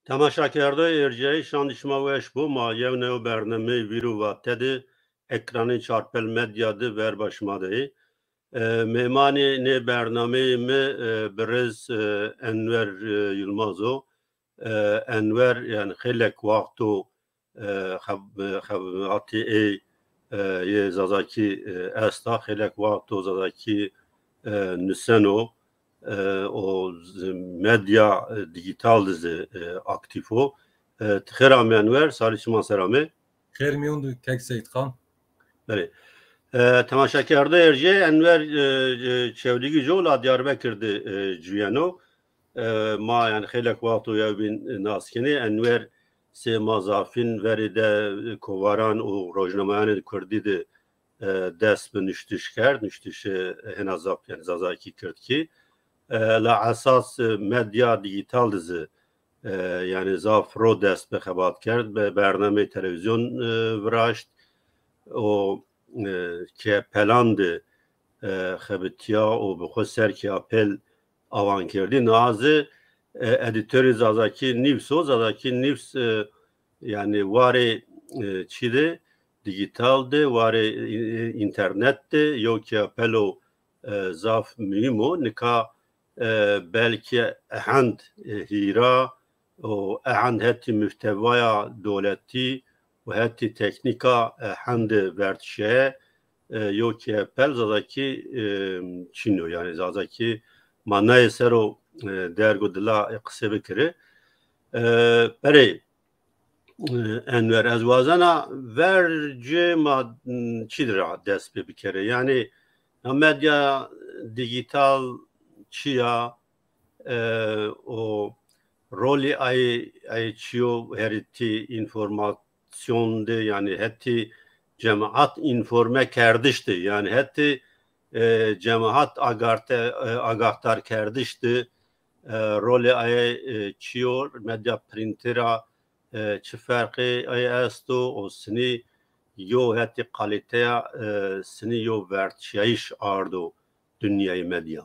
تماشاکرده ارجاعی شاندشما وش بو ما یونه و برنامه ویرو و تد اکرانی چارپل مدیا ده ور باشماده مهمانی نه برنامه می برز انور یلمازو انور yani خیلی وقتو خباتی یه زازاکی استا خیلی وقتو زازاکی نسنو o medya dijital dizi aktifo txeram Enver salişman selamı. خیر میوند کک سید خان. بله. تماشاکرده ارجه انور çevdigi jola Diyarbakır'da cüyeno ma yani خیلی وقتو یا بین ناسکنی انور سه مازافین ورده کواران و روزنامه‌ان کردی de dest به نشتش کرد نشتش هنازاب yani zazaki کرد ki la asas medya dijital dizi yani zafro dest به خبات کرد به برنامه تلویزیون وراشت o که پلاند خبتیا و به خود سر که اپل آوان کردی نازه editörü Zazaki Nivso Zazaki Nivs yani vare çide dijitalde vare internette yok ki apelo zaf mühim o nika belki ehand hira o ehand hetti müftevaya devleti ve hetti teknika ehand vertişe yok ki apel Zazaki Çino yani Zazaki manay sero dergodla kısa bekiri beri Enver az vazana verce ma çidir dest bir kere yani medya dijital çiya o rolü ay çiyo heriti informasyonde yani hetti cemaat informe kerdişti yani hetti cemaat agartar kerdişti rolü ay çiyor medya printera çi farkı ay asto o sini yo hetti kalite sini yo vertşayiş ardo dünyayı medya.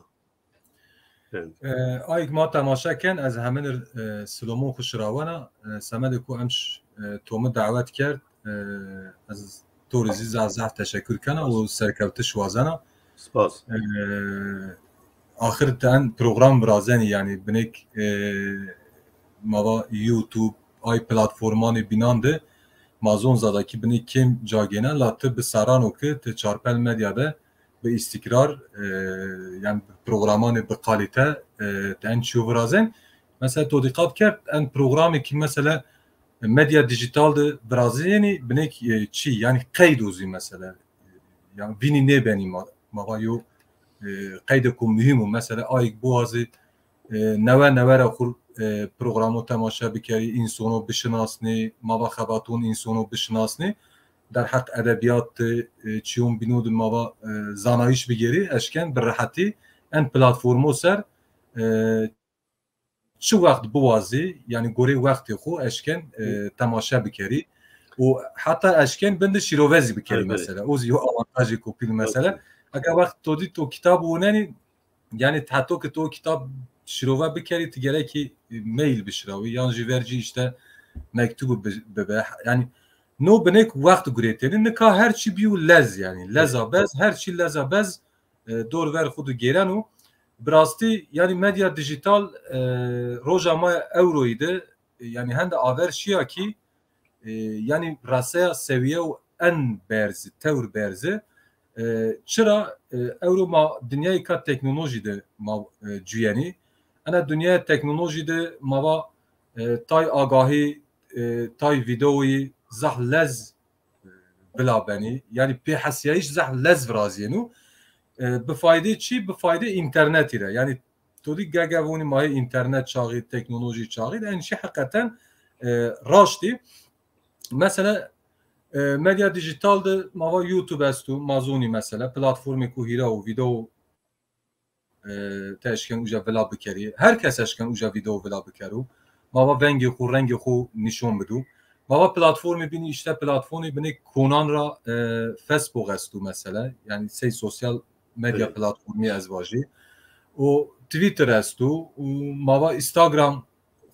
آیک ما تماشا کن از همه سلومون خوش راوانا سمد کو امش تومه دعوت کرد از توریزی زازه تشکر کنه و سرکوتش وازانا سپاس آخر تن پروگرام برازنی یعنی بنک ماوا یوتیوب آی پلتفرمان بینانده مازون زاده کی بنک کم جاگینه لاته به سرانو که ته چارپل مدیا ده به استقرار yani programını به kalite ten çuvrazın mesela to dikkat kert en programı ki mesela medya dijitalde Brazilya'ni benek çi yani kaydozi mesela yani vini ne benim ma yo kaydekum mühim mesela ay boğazı neva kur programı temaşa bikari insano bişnasni ma xabatun insano bişnasni در حق ادبیات چیون بینود ما زانایش بگیری اشکن به راحتی ان پلتفرمو سر چه وقت بوازی یعنی گوری وقتی خو اشکن تماشا بکری و حتی اشکن بند شیروازی بکری مثلا اوزی او avantajی کوپیل مثلا اگر وقت تو دی تو کتاب وننی یعنی حتی که تو کتاب شیرووا بکری تگره کی میل بشراوی یعنی جیورجی işte مکتوب به yani نو بنک وقت گریتری نکا هر چی بیو لز yani lezabez her çi lezabez dor ver xudu geranu brasti yani medya dijital rojama euroydu yani hende aver şia ki yani rasaya seviye o en berzi tevr berzi çıra euro ma dünyayı kat teknolojide ma cüyeni ana dünya teknolojide ma tay agahi tay videoyu زح لز بلا بني يعني بحسيايش زح لز فرازينو بفايده چی بفايده اینترنتی را yani تودی گاگاونی مای اینترنت چاغی تکنولوژی چاغی این شی حقیقتا راشتی مثلا medya dijitalde mava YouTube استو مازونی مثلا پلتفرمی کو هیرا و ویدیو تشکن اوجا ولا بکری هر کس اشکن اوجا ویدیو ولا بکرو mava vengi خو رنگ خو نشون بدو Baba platformu bini işte platformu bini konanra Facebook estu mesela yani şey sosyal medya platformu ezvajı o Twitter estu o mava Instagram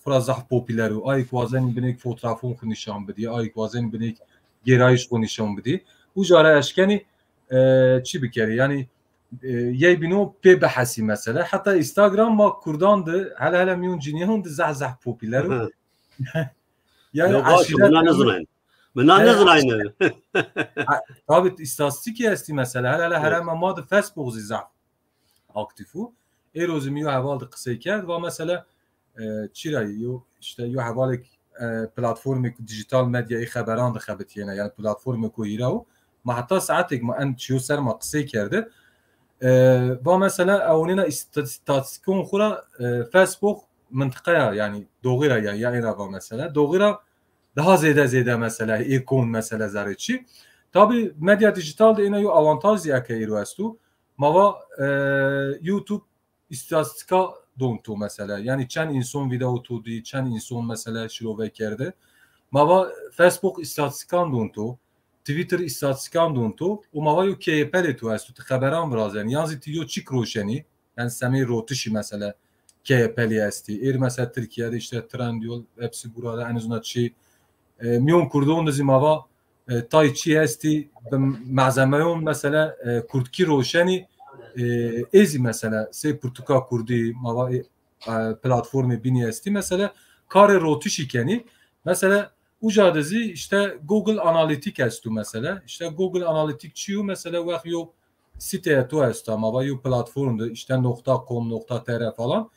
فرازح popüler و ay وازن بنیک fotoğrafın خو نشان بدی ay وازن بنیک گرایش خو نشان بدی و جاره اشکنی چی بکری یعنی یه بینو پی بحثی مثلا حتی اینستاگرام ما کردان ده هلا میون جنیهون ده زح popüler و yani aşiret bunlar ne zırayın tabi istatistik esti mesela hala her ama da Facebook zah aktifu erozu miyo havaldı kısa kerد ve mesela çirayı işte yo havalek platformu dijital medyayı haberan da xabetiyene yani platformu ko hirav ma hatta saatek ma en çiyo ser ma kısa kerdi ve mesela avunina istatistikon xura Facebook منطقه yani doğira ya era mesela doğira daha ziyade mesela ikon mesela zarıçı tabi medya dijital de yine avantaj ya ki irostu mava YouTube istatistika dontu mesela yani çen insan video tudi çen insan mesela şirove kerdi mava Facebook istatistikan dontu Twitter istatistikan dontu o mava yo kepele tu astu haberan biraz yani yazı tiyo çik roşeni yani sami rotişi mesela KP'li esti. Mesela Türkiye'de işte Trendyol hepsi burada en azından şey milyon kurdon da zimava tayçi esti malzemeyon mesela kurdki roşeni ezi mesela se Portugal kurdi mava platformu bini esti mesela kare rotişi keni mesela ucadezi işte Google Analytics estu mesela işte Google Analytics çiyo mesela vak yo siteye tu estu mava yo platformda işte .com.tr falan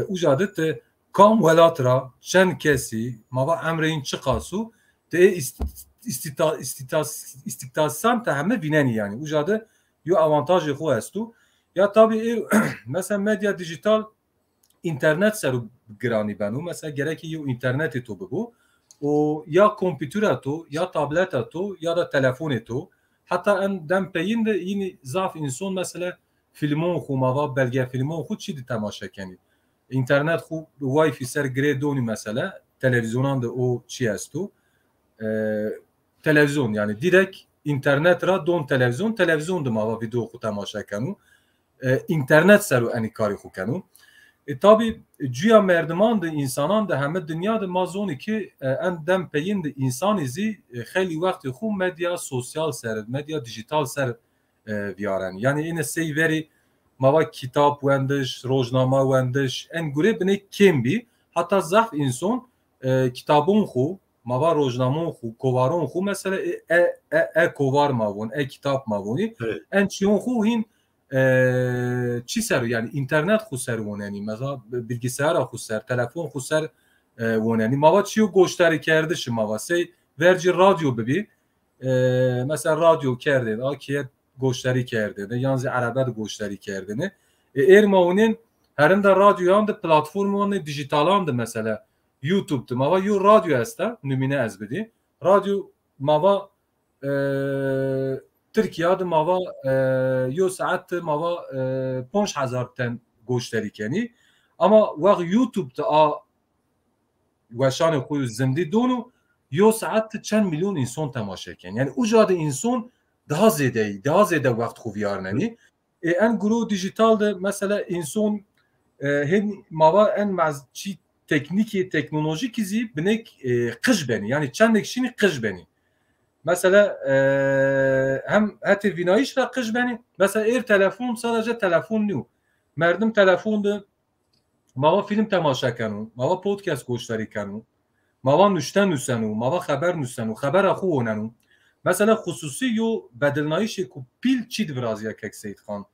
ucadet kam velatra çen kesi mava emreyin çıkasu te istiktasan tehme bineni yani ucadet yo avantajı xo estu ya tabi mesela medya dijital internet seru grani benu mesela gerek yo internet to bu o ya kompütür to ya tablet to ya da telefon to hatta en dem peyin de yine zaf insan mesela filmon xo mava belge filmon xo çi temaşa keni internet خو وای فی سر گری دونی مثلا تلویزیونان ده او چی هستو تلویزیون yani direkt internet ra don televizyon de mava video xo temaşa kanu internet seru ani kari xo kanu tabi cuya merdiman de insanan da hem dünya da mazoni ki en dem peyin de insan izi xeli vakti xo medya sosyal ser medya dijital ser viyaran yani yine sey veri mava kitap wendiş, rojnama wendiş, en gure bine kembi, hatta zaf insan kitabın xu, mava rojnamon xu, kovaron xu, mesela kovar mavon, kitap mavoni, en çiyon xu hin çi ser yani internet xu ser woneni, mesela bilgisayara xu ser, telefon xu ser woneni, mava çiyo goştari kerdişi mava, sey verci radyo bibi, mesela radyo kerdin, akiyet گوشتری کردنه یعنی عربه گوشتری کردنه ارماونین هرند رادیوان ده پلتفرمون دیجیتالان ده مثلا یوتیوب ده ماوا یو رادیو هسته نمونه از بدی رادیو ماوا ترکیه ده ماوا یو ساعت ماوا 5000 تن گوشتری کنی اما وقت یوتیوب ده وشان خوی زندی دونو یو ساعت چند میلیون انسان تماشا کنی یعنی اوجاد انسان daha ziyade vakit xuviyarneni en guru dijital de mesela insan hem mava en mazçi tekniki teknolojik izi binek kış beni yani çendek şini kış beni mesela hem hatta vinayiş ra kış beni mesela telefon sadece telefon niu merdim telefonda mava film temaşa kanu mava podcast goştari kanu mava nüşten nüsenu mava haber nüsenu haber axu onanu mesela hususi yo bedelnayişi ku pil çid vrazya kek Seyid Khan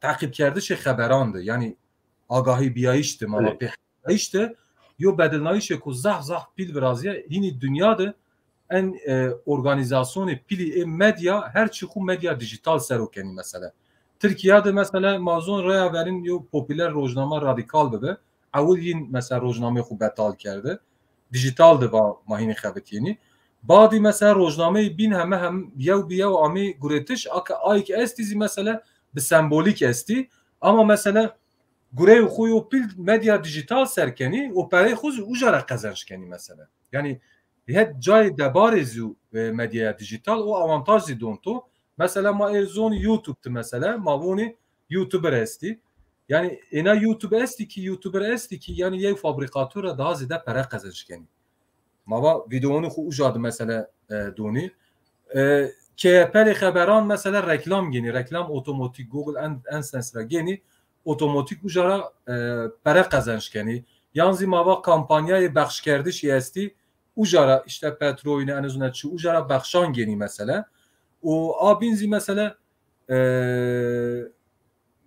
takip kerdişi haberandı yani agahi biyayişti mala pihayişti yo bedelnayişi ku zah pil vrazya yine dünyada en organizasyonu pili medya her çıku medya dijital serokeni mesela Türkiye'de mesela mazon raya verin yo popüler rojnama radikal bebe avul yin mesela rojname xu betal kerdi dijital de va mahini xabetiyeni Badi mesela rojname bin hem yev ami guretiş ayk estizi mesela bir sembolik esti ama mesela gurev xuyu pil medya dijital serkeni o pere xuz ujara kazançkeni mesela yani het cay debarizu medya dijital o avantajı dontu mesela ma erzon YouTube'tu mesela mavoni YouTuber esti yani ena YouTube esti ki YouTuber esti ki yani ye fabrikatör daha ziyade para kazançkeni. Mava videonu xu ujadı mesela doni. KPL xeberan mesela reklam geni, reklam otomatik Google en sensra geni otomatik ujara para kazançkeni. Yanzi mava kampanyayı baxşkerdiş esti ujara işte petrolünü en azından çu ujara baxşan geni mesela. O abinzi mesela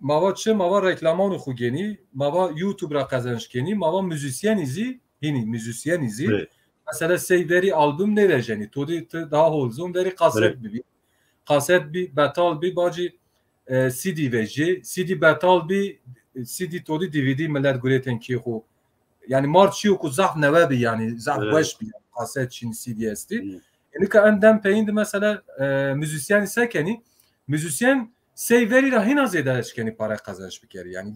mava çı mava reklamanı xu geni, mava YouTube'ra kazançkeni, mava müzisyen izi, hini müzisyen izi. Mesela sevderi albüm ne vereceğini, todi daha holzun veri kaset bir. Kaset bir, betal bir, bacı CD verecek, CD betal bir, CD todi DVD millet göreten ki xu. Yani marçı yok, zaf neve bir yani, zaf baş bir kaset çin CD esti. Yani ki endem peyindi mesela müzisyen ise keni, müzisyen sevderi rahin az edereşkeni para kazanç bir kere. Yani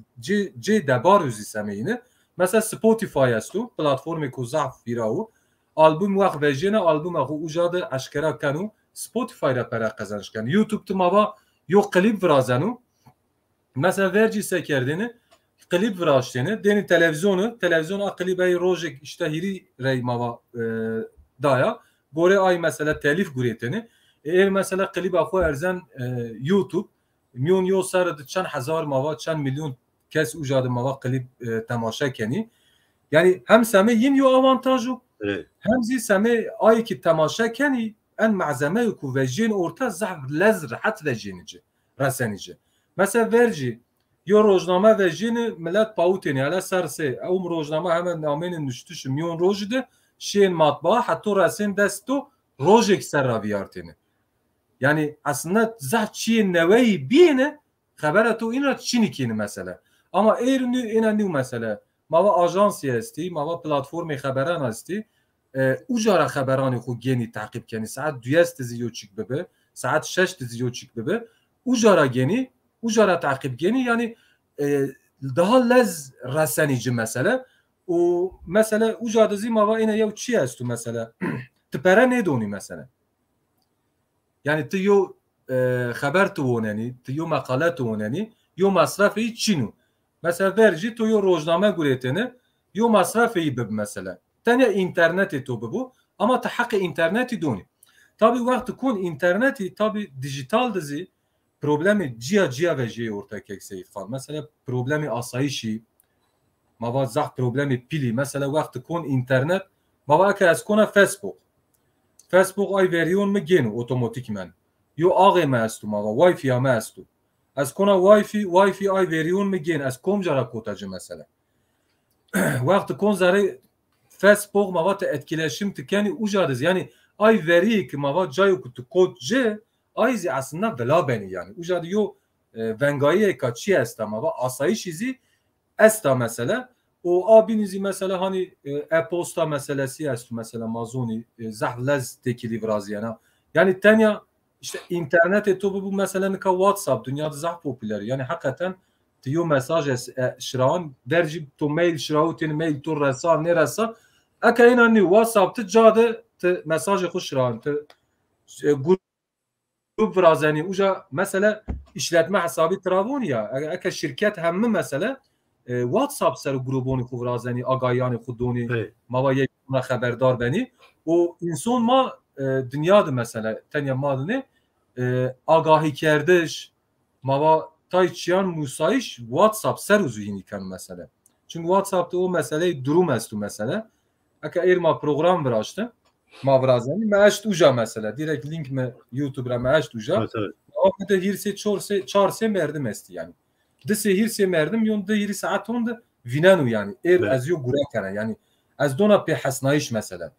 C debar yüzü semeyini. Mesela Spotify estu, platformu ku zaf viravu. Albüm vaq vejene albüm axu ujadı aşkara kanu Spotify'da para kazanç kan. YouTube'da mava yok klip vrazanu. Mesela verci sekerdini klip vrazşteni deni televizyonu klibe rojek işte hiri rey mava daya gore ay mesela telif gureteni eğer mesela klip axu erzen YouTube milyon yo sarıdı çan hazar mava çan milyon kes ujadı mava klip temaşa keni. Yani hem seme yin yo avantajı hem zî semê ayekî temaşa kenî en malzeme ku vejên orta zaf lez rahat vejênici resenîci. Mesela verci yo rojname vejînî millet pawutên hele sersê ew rojname hemen namên nuştuş milyon roj de şên matbaa hatta resên desto rojek ser raviyartêne. Yani aslında zaf çiyên neveyî bîne xebera tu îna çînikîne mesela. Ama eğer êna nû mesela mava ajansî esti, mava platformê xeberan esti. Ujara xeberanı xu geni takip keni saat 2 diziyo çık bebe saat 6 diziyo çık bebe ujara geni ujara takip geni yani daha lez rasanici mesela o mesela uja dizi mava ina yev çi estu mesela tpere ne doni mesela yani tiyo haber tuoneni tiyo makale tuoneni yo masrafı çinu mesela verci tiyo rojname guretene yo masrafı bib mesela tane interneti to bu ama ta hakkı interneti doni. Tabi vakti kun interneti tabi dijital dizi problemi ciya ve ortaya kekseyid falan. Mesela problemi asayişi mava zah problemi pili. Mesela vakti kun internet mava aka az kona Facebook ay veriyon mu genu otomatikmen. Yo ağe me estu mava wifi me estu. Az kona wifi ay veriyon mu gen az komjara kotacı mesela. Vakti kun zare Facebook mava te etkileşim tükeni ucadız. Yani ay veri ki mava cayo kutu kodce ayzi aslında vela beni yani. Ucadı yo vengaye kaçı esta mava asayiş izi esta mesela. O abinizi mesela hani e-posta meselesi estu mesela mazoni zahlez tekili vraz yana. Yani tenya işte internet eto bu meselenin ka WhatsApp dünyada zah popüler. Yani hakikaten diyo mesaj şiran derci to mail şirautin mail to resa ne resa aka inanni WhatsApp'ta cadı te mesajı kuşran te grup vrazani uca mesela işletme hesabı travon ya aka şirket hem mesela WhatsApp ser grubunu vrazani agayani khuduni mavayek haberdar beni o insan ma dünyada mesela tenya madını agahi kerdeş mava tayçiyan musayiş WhatsApp ser uzuyini kan mesela. Çünkü WhatsApp'ta o meseleyi durum estu mesela. Aka irma program vraştı. Ma vrazani meşt uca mesela. Direkt link me YouTube'a meşt uca. Evet. Ama da hirse çarse merdim esti yani. Dese hirse merdim yon da hiri saat onda vinanu yani. Az yo gura kana yani. Az dona pe hasnayiş mesela.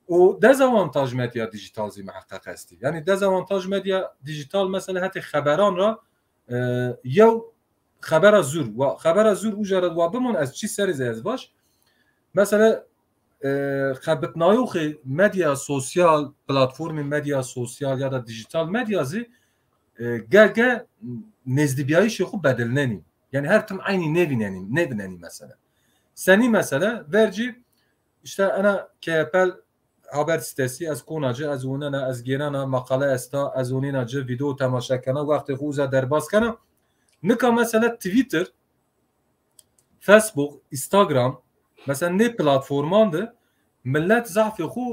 O dezavantaj medya dijital zi muhakkak esti. Yani dezavantaj medya dijital mesela hatta haberan ra yew xebera zûr ve xebera zûr û jara wa bimon ez çi serî ez baş mesela xebitnayûxê medya sosyal platformên medya sosyal ya da dijital medya zî gel nezdibiyayîşê xwe bedelinenî yani her tim aynı nevinenî mesela senî mesela vercî işte ana KPL haber sitesi ez konacı ez onana ez gerana makale esta ez onana video temaşa kana vakti xuza derbas kana nika mesela Twitter فیسبوک اینستاگرام مثلا نه پلتفرمانده ملت ضعف خو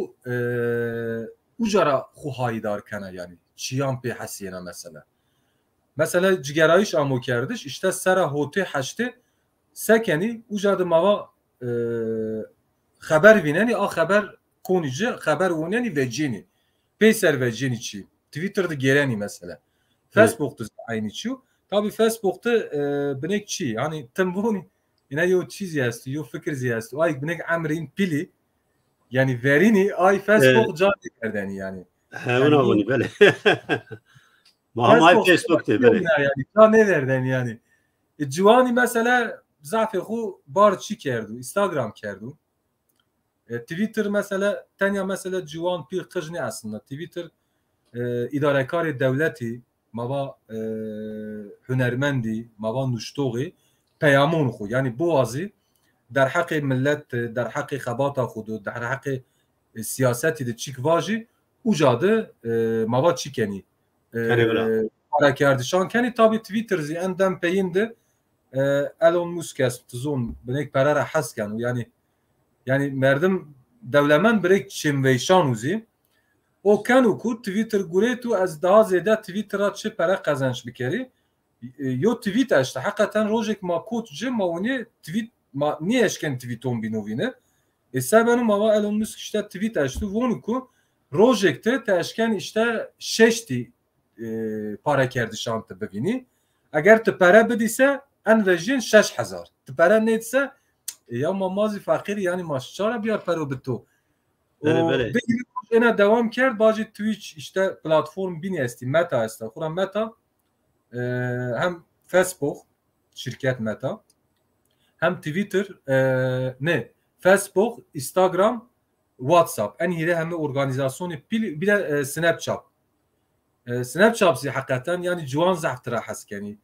اجرا خو هایدار کنه یعنی چیان به حسینه مثلا جگرایش آمو کردش işte سر هوته هشته سکنی اجاد ما خبر بیننی خبر کنیجه خبر اوننی و جینی پیسر و جینی چی توییتر'da geleni mesela Facebook'ta aynı çiğ tabii Facebook'ta binek çi yani tembuni yine yo çiz yazdı yo fikir yazdı ay binek amrin pili yani verini ay Facebook cari kerdeni yani ona bunu böyle Muhammed Facebook'ta böyle yani ta ne verden yani civani mesela zafi xu bar çi kerdu Instagram kerdu Twitter mesela tanya mesela civan pir kıjni aslında Twitter idarekar devleti mava hünermendi mava nuştoği peyamun xu yani boğazı در حق ملت در حق خبات خود در حق سیاستی de çik vaji ucadı mava çikeni para kardişan keni tabi Twitter'zi endem peyinde Elon Musk est zon benek parara hasken yani merdim devlemen berek çimveyşan uzi o kanu ku Twitter guretu az daha zede Twitter'a çi para kazanç bikeri yo Twitter işte hakikaten rojek ma kotçu ma onu tweet ma niye eşken tweeton binovine sebenu ma Elon Musk işte tweet açtı vonu ku rojekte teşken işte şeşti para kerdişantı bevini eğer te para bedise en vejin 6000 te para neyse ya mamazi fakir yani maşçara bir para bitu böyle ena devam kerd bazı Twitch işte platform bini esti Meta esti kuran Meta hem Facebook şirket Meta hem Twitter ne Facebook Instagram WhatsApp en hire hem organizasyonu bir de Snapchat Snapchat'si hakikaten yani civan zahtıra haskeni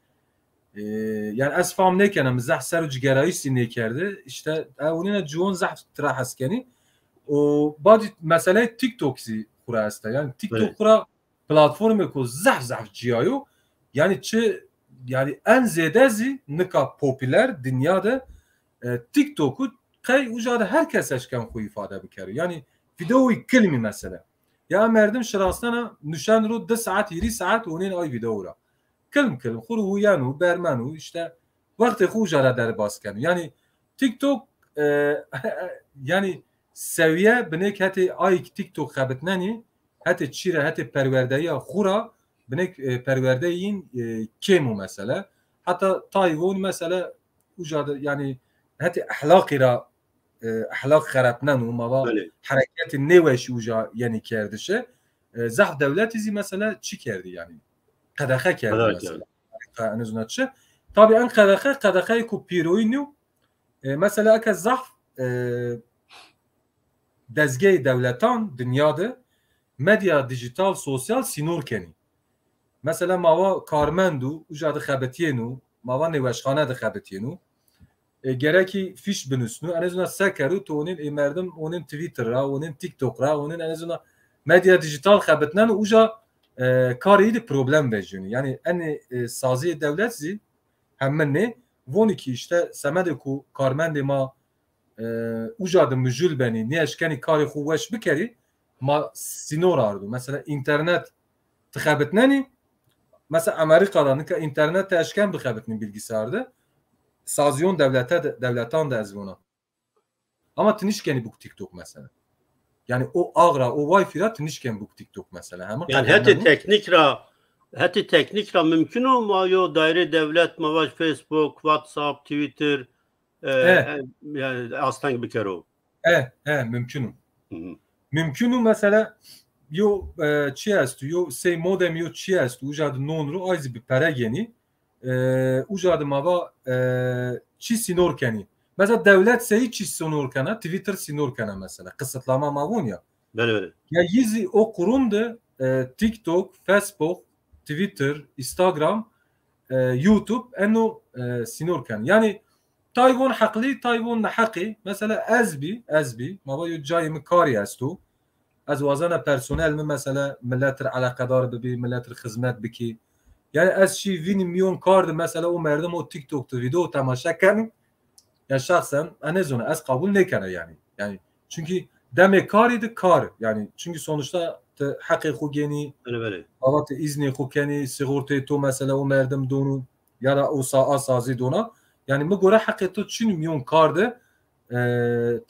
yani az fam ne kenem zah ser cigerayisi ne kerdi işte onunla civan zahtıra haskeni o bazı mesela TikTok'si kura esta yani TikTok kura platformu ko zah ciyayo yani yani en zedezi nika popüler dünyada TikTok'u kay ucada herkes eşken xu ifade bikeri yani videoyu kelime mesela ya merdim şirasana nişan ro 10 saat 20 saat onun ay videoya kelim xuru yanu bermanu işte vakti xu ucada der basken yani TikTok yani seviye binek hati ay TikTok xabetnani hati çire hati perverdeyi xura binek perverdeyin kemu mesela hatta Tayvan mesela ucada yani hati ahlakira ahlak xarapnan و ما حرکت نوش uca yani kerdişe zah devletizi mesela çi kerdi yani qadaxa kerdi mesela en azından çi tabii en qadaxa ku piroynu mesela aka zah dezgah devletan dünyada medya dijital sosyal sinor keni mesela mava karmendu ucada xabetiyenu mava neveşxane de xabetiyenu gereki fiş binüsünü en azından sekeru to onun merdim onun Twitter'a onun TikTok'a onun en azından medya dijital xabetnen uca kariydi problem vecini yani en sazi devletzi hemen ne voniki işte semedeku karmende ma uca müjül beni ne eşkeni kari xuvveş bikeri ma sinor ardu mesela internet xabetneni mesela Amerika'da nika internet eşken bixabetnin bilgisayarda Sazyon devletan da ezvona. Ama tinişkeni bu TikTok mesela. Yani o agra, o Wi-Fi'ra tinişken bu TikTok mesela. Yani heti teknikra mümkün mu? Yo daire devlet mavaş Facebook, WhatsApp, Twitter yani aslan bir kere o. Mümkünüm. Mümkünüm mesela yo çi astu yo sey modem yo çi astu ucadı nonru ayzi bir pere geni ucadı mava çi sinor keni. Mesela devlet seyi çi sinor kana Twitter sinor kana mesela kısıtlama mavun ya. Böyle. Ya yizi o kurumda TikTok, Facebook, Twitter, Instagram, YouTube eno sinor kan. Yani Tayvan haklı, Tayvan hakkı. Mesela ezbi mava yo cayımı kari astu. Az vazana personel mi mesela milletler alakadar bi milletler hizmet biki. Yani az şey 20 milyon kardı mesela o merdim o TikTok'ta video tamaşa kan. yani şahsen anezonu az kabul nekene yani çünkü demek karıydı kar yani çünkü sonuçta hakkı hukukeni evet izni hukukeni sigortayı to mesela o merdim donu ya da o sazı dona yani mi göre hakkı to çün milyon kardı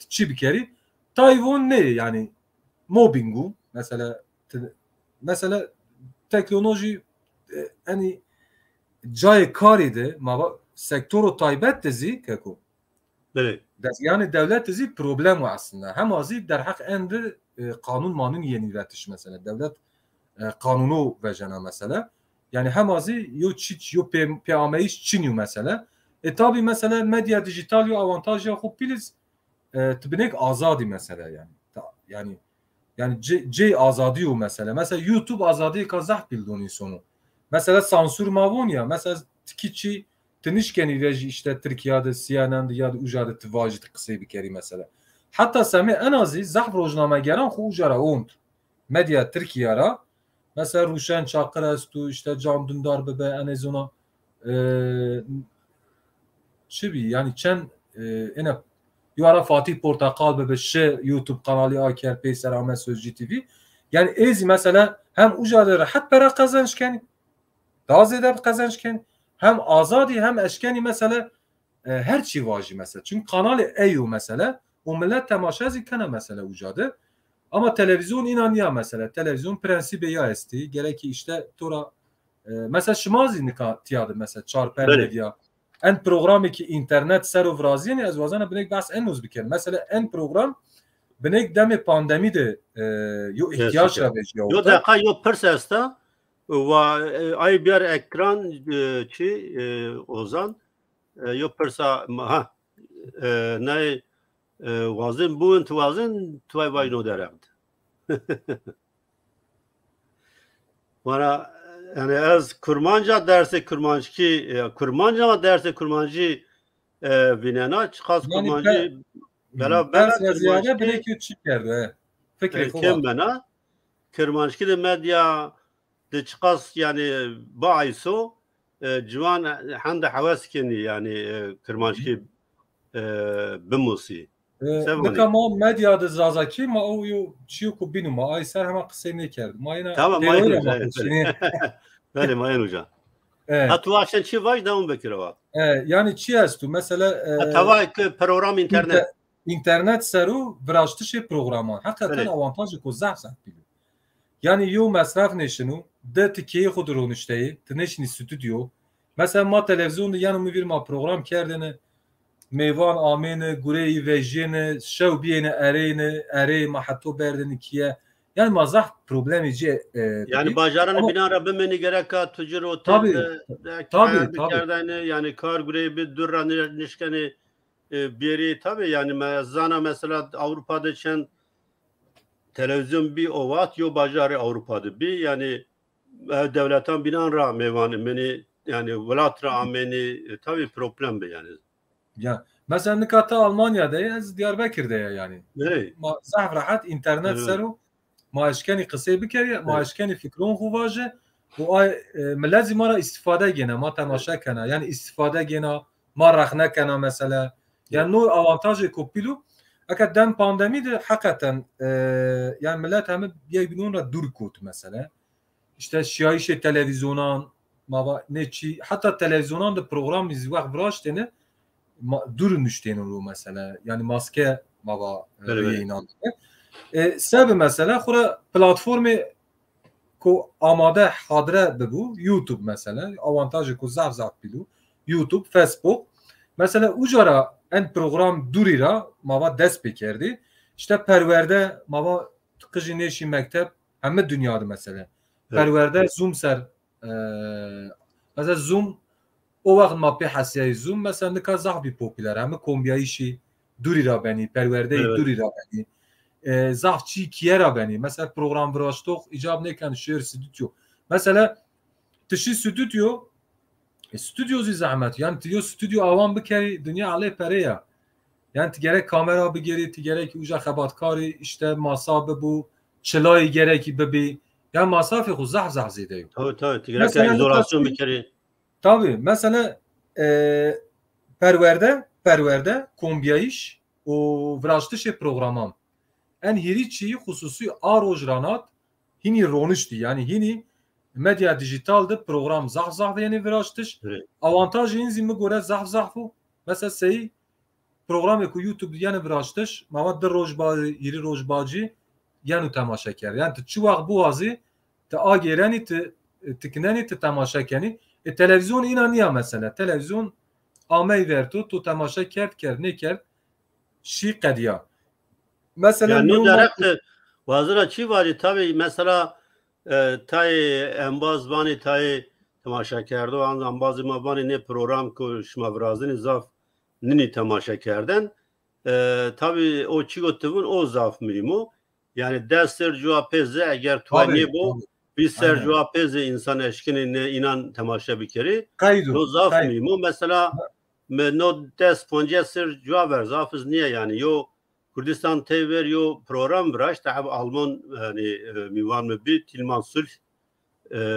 çi bir kere Tayvan ne yani mobbingu mesela teknoloji hani cay karıydı ama sektörü taybet dizi kako yani devlet dizi problem var aslında hem azı der hak endi kanun manın yeni üretiş mesela devlet kanunu vecena mesela yani hem azı yo çiç yo peameyiş çiniyor mesela tabi mesela medya dijital yo avantaj ya hopiliz tıbınek azadi mesela yani C azadi yo mesela YouTube azadi kazah bildiğini sonu mesela sansür mavon ya mesela tikiçi tenişkeni reji işte Türkiye'de CNN'de ya da ucadı tıvacı kısa bir kere mesela hatta sami en azı zah rojname gelen hujara ont medya Türkiye'de mesela Ruşen Çakırastu işte Can Dündar bebe Enezona çibi yani çen ene Yuara Fatih Portakal bebe şey YouTube kanalı AKP Selamet Sözcü TV yani ezi mesela hem ucadı rahat para kazançken daha ziyade kazançken hem azadi hem eşkeni mesela her şey vacı mesela çünkü kanalı eyu mesela o millet temaşazı kana mesela ucadı ama televizyon inanıyor mesela televizyon prensibi ya esti gerek ki işte tora mesela şmazi tiyadı mesela çarper medya en programı ki internet serov raziyeni az vazana binek bas en uz biker mesela en program binek demi pandemi de yo ihtiyaç rabejiyor yo dakika yo persesta ve ay bir ekran çi ozan yo persa ha ne wazin bu wazin tvay vayno deremd bana yani az kurmanca derse kurmançki kurmanca derse kurmancı vinena çıkas kurmancı bela ziyade binek yo çıkardı fikri kim bana kurmancki de medya de çıkas yani baayso civan handa havas keni yani kurmancki bimusi Ama medyada zazaki ma o yo çiyo ku binu ma ay ser hemen kısayım ne kerdi. Ma yine tamam mayın hoca. Böyle mayın hoca. Hatta aşan çi var da on bekire var. Yani çi estu mesela tava program internet. İnternet seru vrajtı programı. Hakikaten avantajı ko zahzat biliyor. Yani yo masraf neşinu de tikiye kudurun işte tneşni stüdyo. Mesela ma televizyonda yanımı bir ma program kerdene میوان آمین گوری وژین شو بینه اره ما حتی بردن کیه yani mazah problemi yani bacaranı bina Rabbimeni gereka tücür otel tabii yani kar güreyi bir durran nişkeni biri tabii yani mezana mesela Avrupa'da için televizyon bir ovat yo bacarı Avrupa'da bir yani devletten binan ra mevanı beni yani velat ra ameni tabii problem be yani. Ya mesela nikata Almanya'da ya Diyarbakır'da yani. Ma zahf rahat internet seru maaşkeni kısa bir kere maaşkeni fikron huvaje bu ay lazım ara istifade gene ma temaşa kana yani istifade gene ma rahne kana mesela yani no avantajı kopilu akadem pandemi de hakikaten yani millet hem birbirine dur kut mesela işte şiayş televizyondan ma ne çi hatta televizyondan da program izleyip vraştene durun müşteni olu mesela yani maske baba yayınlandı. Sebebi mesela xura platformu ko amade hadre bu YouTube mesela avantajı ko zaf bilu YouTube Facebook mesela ucara en program durira mava dest bekerdi işte perverde mava tıkıcı neşi mektep hem dünyada mesela perverde Zoom ser mesela Zoom o vakit ma pe hasiyay Zoom mesela ne kadar bir popüler ama kombiyayışı durira beni perverde durira beni zahçı kiyera beni mesela program vraştok icab nekan şehir stüdyo mesela tişi stüdyo zahmet yani tiyo stüdyo avan bikeri dünya aley pereya yani gerek kamera bir geri gerek uca xabatkari işte masabı bu çılay gerek bebi yani masafı xu zah zide yok tabii gerek izolasyon bir kere tabii mesela perverde perwerde kombiyayiş o vraştışe programam. En hiri çiğ hususi aroj ranat hini ronuşti. Yani hini medya dijitalde program zah yani vraştış. Avantajı inzi mi göre zah bu. Mesela sey programı ku YouTube yani vraştış. Mavad der rojbacı, hiri rojbacı yani temaşa ker. Yani çi vakt bu azı te agereni te tikneni te temaşa keni. Televizyon inanıyor mesela. Televizyon amey vertu tu temaşa kert ne kert şi kediya. Mesela yani o direkt vazira çi var tabi mesela tay embaz bani tay temaşa kerdo an bazı mabani ne program ko şma brazın zaf nini temaşa kerden tabi o çi gotuvun o zaf mimo yani dersler cevapeze eğer tuani bu bir ser cevapeze insan eşkine inan temaşa bir kere o zaf mimo mesela no ders ponje ser cevap zafız niye yani yo Kurdistan tever yo program bıraş tabi Alman yani mivan mı bir Tilman Sulh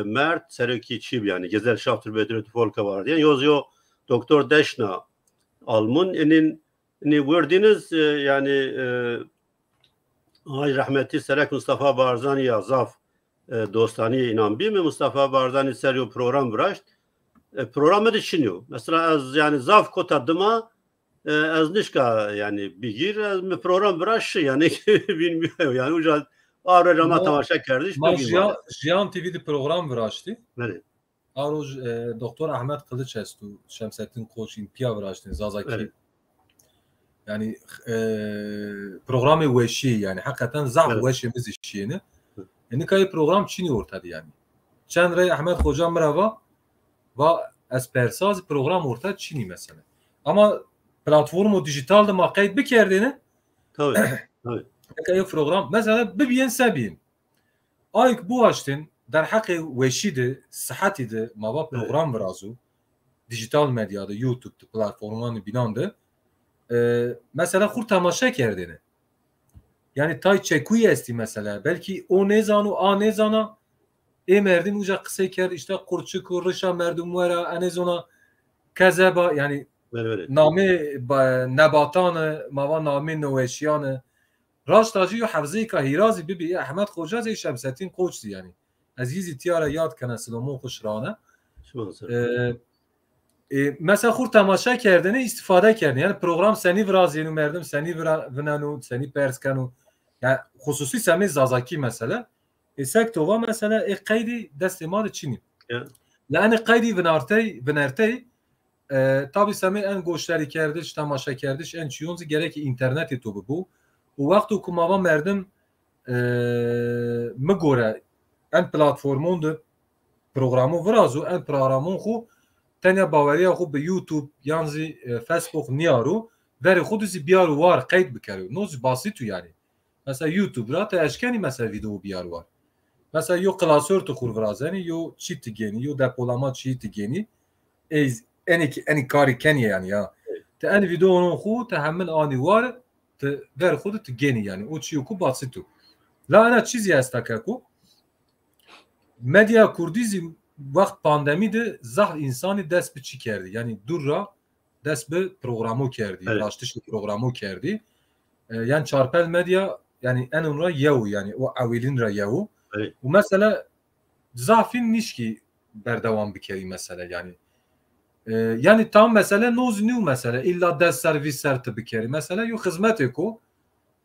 Mert Seröki Çib yani Gesellschafter Betreuter Volker var diye yazıyor Doktor Deşna Alman ni gördünüz yani ay rahmetli Serek Mustafa Barzani yazaf dostani inan bir mi Mustafa Barzani seryo program bıraş programı düşünüyor mesela az yani zaf kotadıma az nişka yani bigir az mi program bıraş yani bilmiyorum yani uca ağır rama tamaşa kardeş Jiyan TV'de program bıraştı. Evet. Aroj Doktor Ahmet Kılıç estu Şemsettin Koç'in piya bıraştı Zazaki. Evet. Yani programı veşi yani hakikaten zaf veşimiz işini. Yani kay program Çin'i ortadı yani. Çen Rey Ahmet Hoca merhaba ve espersaz program orta Çin'i mesela. Ama platformu dijitalde makayet bir kerdine. Tabii. Tabii. Kay program mesela bir sabin. Ayk bu açtın der hakkı veşidi sıhhatide mava program verazu dijital medyada YouTube'da platformlarını binandı. Mesela kur tamaşa kerdine. Yani tay çekuyi esti mesela. Belki o ne zanu a ne zana merdim uca kısa ker işte kurçu kuruşa merdim vera anezona kazaba yani name nebatanı mava name noveşyanı راستاجی و حفظه که هیرازی ببی احمد خوجازی شمستین کوچی yani عزیزی تیاره یاد کنه سلامون خوشرانه mesela kur tamaşa kerdine istifade kerdine yani program seni biraz yeni merdim seni vnanu seni perskanu yani hususi semi zazaki mesela sektova mesela kaydi destimal çini yani kaydi vnartey tabi semi en goşları kerdiş tamaşa kerdiş en çiyonzi gerek interneti tobu bu o vakti kumava merdim me gore en platformon de programı virazu en programon xu tenya bavariya xu be YouTube yanzi Facebook niyaru veri xuduzi biyaru var kayıt bikeru noz basitu yani mesela YouTube'da te eşkeni mesela video biyaru var mesela yo klasör tu kur virazeni yo çiti geni yo depolama çiti geni eni kari keni yani ya te en videonun xu te hemen ani var ver خودت گنی یعنی او چیو کو باسیتو لا انا چیزی هست که medya kurdizm vakt pandemide zah insani dest bir çi kerdi yani durra dest bir programı kerdi raştış programı kerdi yani çarpel medya yani en onra yavu yani o avilin ra yavu bu mesela zafin nişki berdevam bikeri mesela yani yani tam mesela noznu mesela illa dest servis serti bikeri mesela yo hizmet eko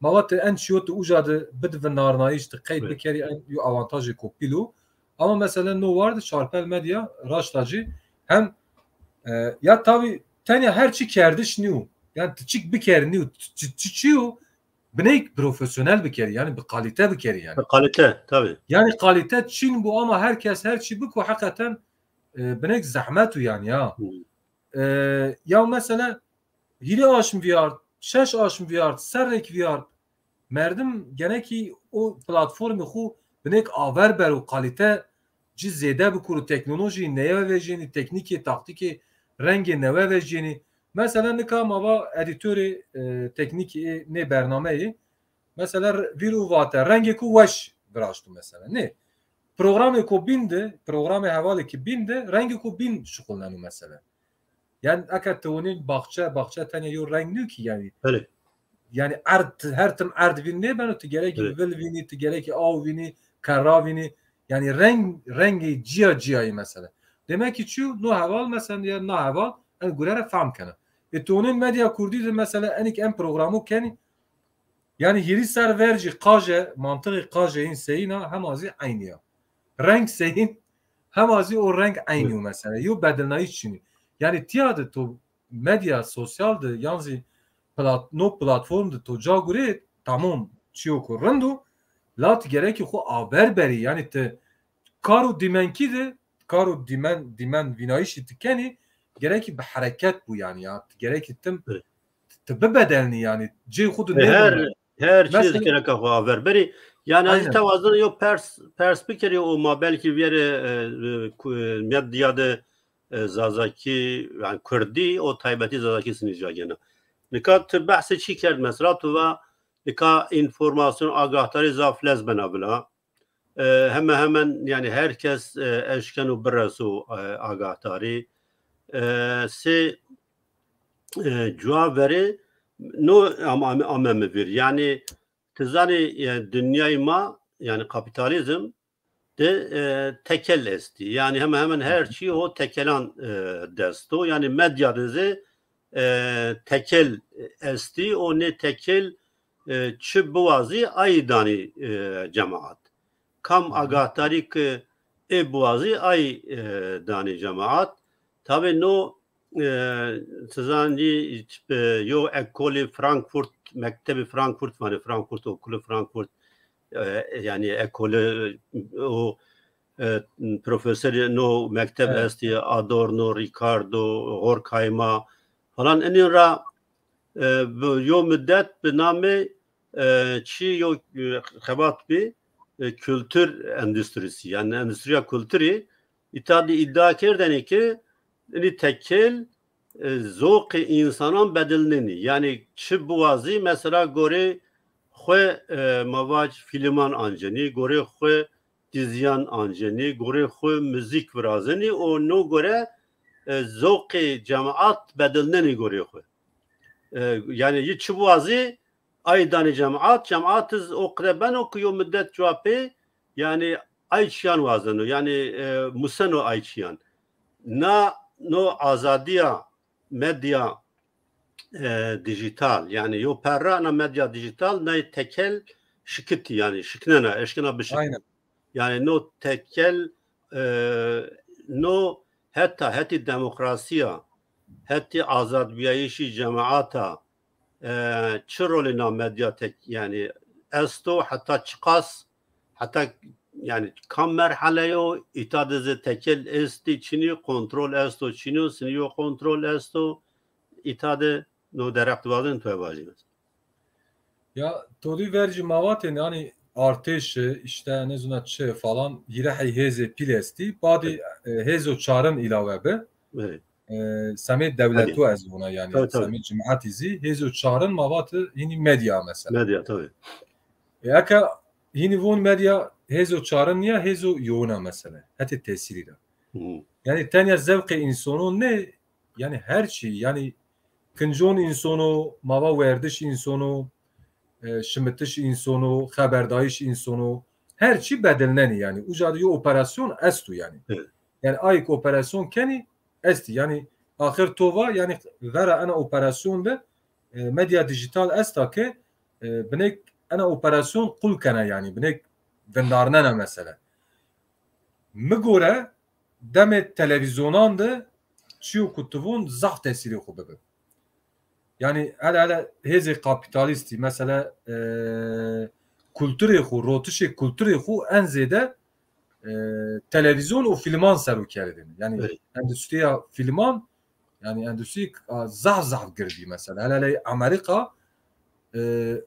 mavat en şiyot ucadı bidve narnayiş te kayıt bikeri yo avantajı kopilo ama mesela no vardı çarpel medya raştacı hem ya tabi tanya her çi kerdiş nu yani çik bikeri nu çiçiyo bnek profesyonel bikeri yani bir kalite bikeri yani kalite tabi yani kalite Çin bu ama herkes her çi bu hakikaten bnek zahmetu yani ya ya mesela hili aşım VR şeş aşım VR serrek VR merdim gene ki o platformu xu bnek aver ber o kalite ci zede bikuru teknoloji neye vejeni tekniki taktiki rengi neve vejeni mesela nika mava editörü tekniki ne bernameyi mesela viru vate rengi ku veş bıraştı mesela ne programı ku binde programı havale ki binde rengi ku bin şukullanu mesela Yani akattonin bahçe tane yo rengi ki yani. Evet. Yani her tim erdvin ne ben öte gerek Evet. vilvini te gerek avvini karavini yani rengi ciyayı mesela. Demek ki şu no haval mesela ya no haval en gurere fam kana. Tonin medya kurdi de mesela en programı kendi yani hiri ser verci kaje mantığı kaje in seyina hemazi aynı ya. Renk seyin hemazi o renk aynı mesela. Yo bedelnayı çini. Yani tiyadı to medya sosyaldı yalnız no platformda to cagure tamam çiyo ko rendo lat gerek ko haber beri yani te karo dimenki de karo dimen vinayişi tikeni gerek bir hareket bu yani ya gerek tim Evet. te bedelni yani ce hudu ne her çiz mesela kere kafa haber beri yani az aynen tevazun yok perspektifi o ma belki bir medyada zazaki yani Kurdi o taybeti zazaki sınıca gene. Nikat bahsi çi kerd mesela tu nika informasyon agahtari zaflez benabla. Hemen yani herkes eşken u birasu agahtari. Se cevap veri no ameme bir yani tizani yani dünyayı ma yani kapitalizm de tekel esti. Yani hemen her şey o tekelan desto. Yani medya dizi tekel esti. O ne tekel çi buvazi aydani cemaat. Kam agahtari ki buvazi ay dani cemaat. Tabi no Tizani yo ekoli Frankfurt mektebi Frankfurt yani Frankfurt okulu Frankfurt yani ekolü o profesör no mektep evet. esti Adorno, Ricardo, Horkheimer falan enira yo müddet bir name çi yo xebat bir kültür endüstrisi yani endüstriya kültürü iddia kerdeni ki ni tekel zevk insanın bedelini yani çi buvazi mesela gore خو مواج فیلمان آنجنی گوره خو دیزیان آنجنی گوره خو موزیک ورازنی و نو گوره ذوق جماعت بدلننی گوره خو yani yi çubuazı aydani cemaat okreben okuyor müddet cevapı yani ayçiyan vazını yani museno ayçiyan no azadiya medya dijital yani yo perrana medya dijital ne tekel şikiti yani şiknena eşkina bir Aynen. yani no tekel no heti demokrasiya heti azad biyayişi cemaata çi rolina medya tek yani esto hatta çıkas hatta yani kam merhaleyo itadeze tekel esti çini kontrol esto çini siniyo kontrol esto itade no derakt vazın tövbacı. Ya todi verci mavaten yani artış işte ne zunatçı falan yine heze pilesti badi hezo çarın ilave be Evet. Samet devletu az buna yani Tabii. Samet cemaatizi hezo çarın mavatı yine medya mesela. Medya tabii. Aka yine von medya hezo çarın ya hezo yoğuna mesela. Hatta tesiriyle. Yani tanya zevki insanı ne yani her şey yani kıncon insanı mava verdiş insanı şımıtış insonu, haberdayış insonu, her şey bedelneni yani. Ucadı operasyon estu yani. Evet. Yani ayık operasyon keni esti yani ahir tova yani vera ana operasyon da medya dijital esta ki binek ana operasyon kul kana yani binek vendarnana mesela. Migore demet televizyonan da çiyo kutuvun zah tesiri kubebe. Yani hele hezi kapitalisti mesela kültürü xu, rotuşi kültürü xu en ziyade televizyon o filman seru kerdin. Yani Evet. endüstriya filman yani endüstri zah girdi mesela. Hele Amerika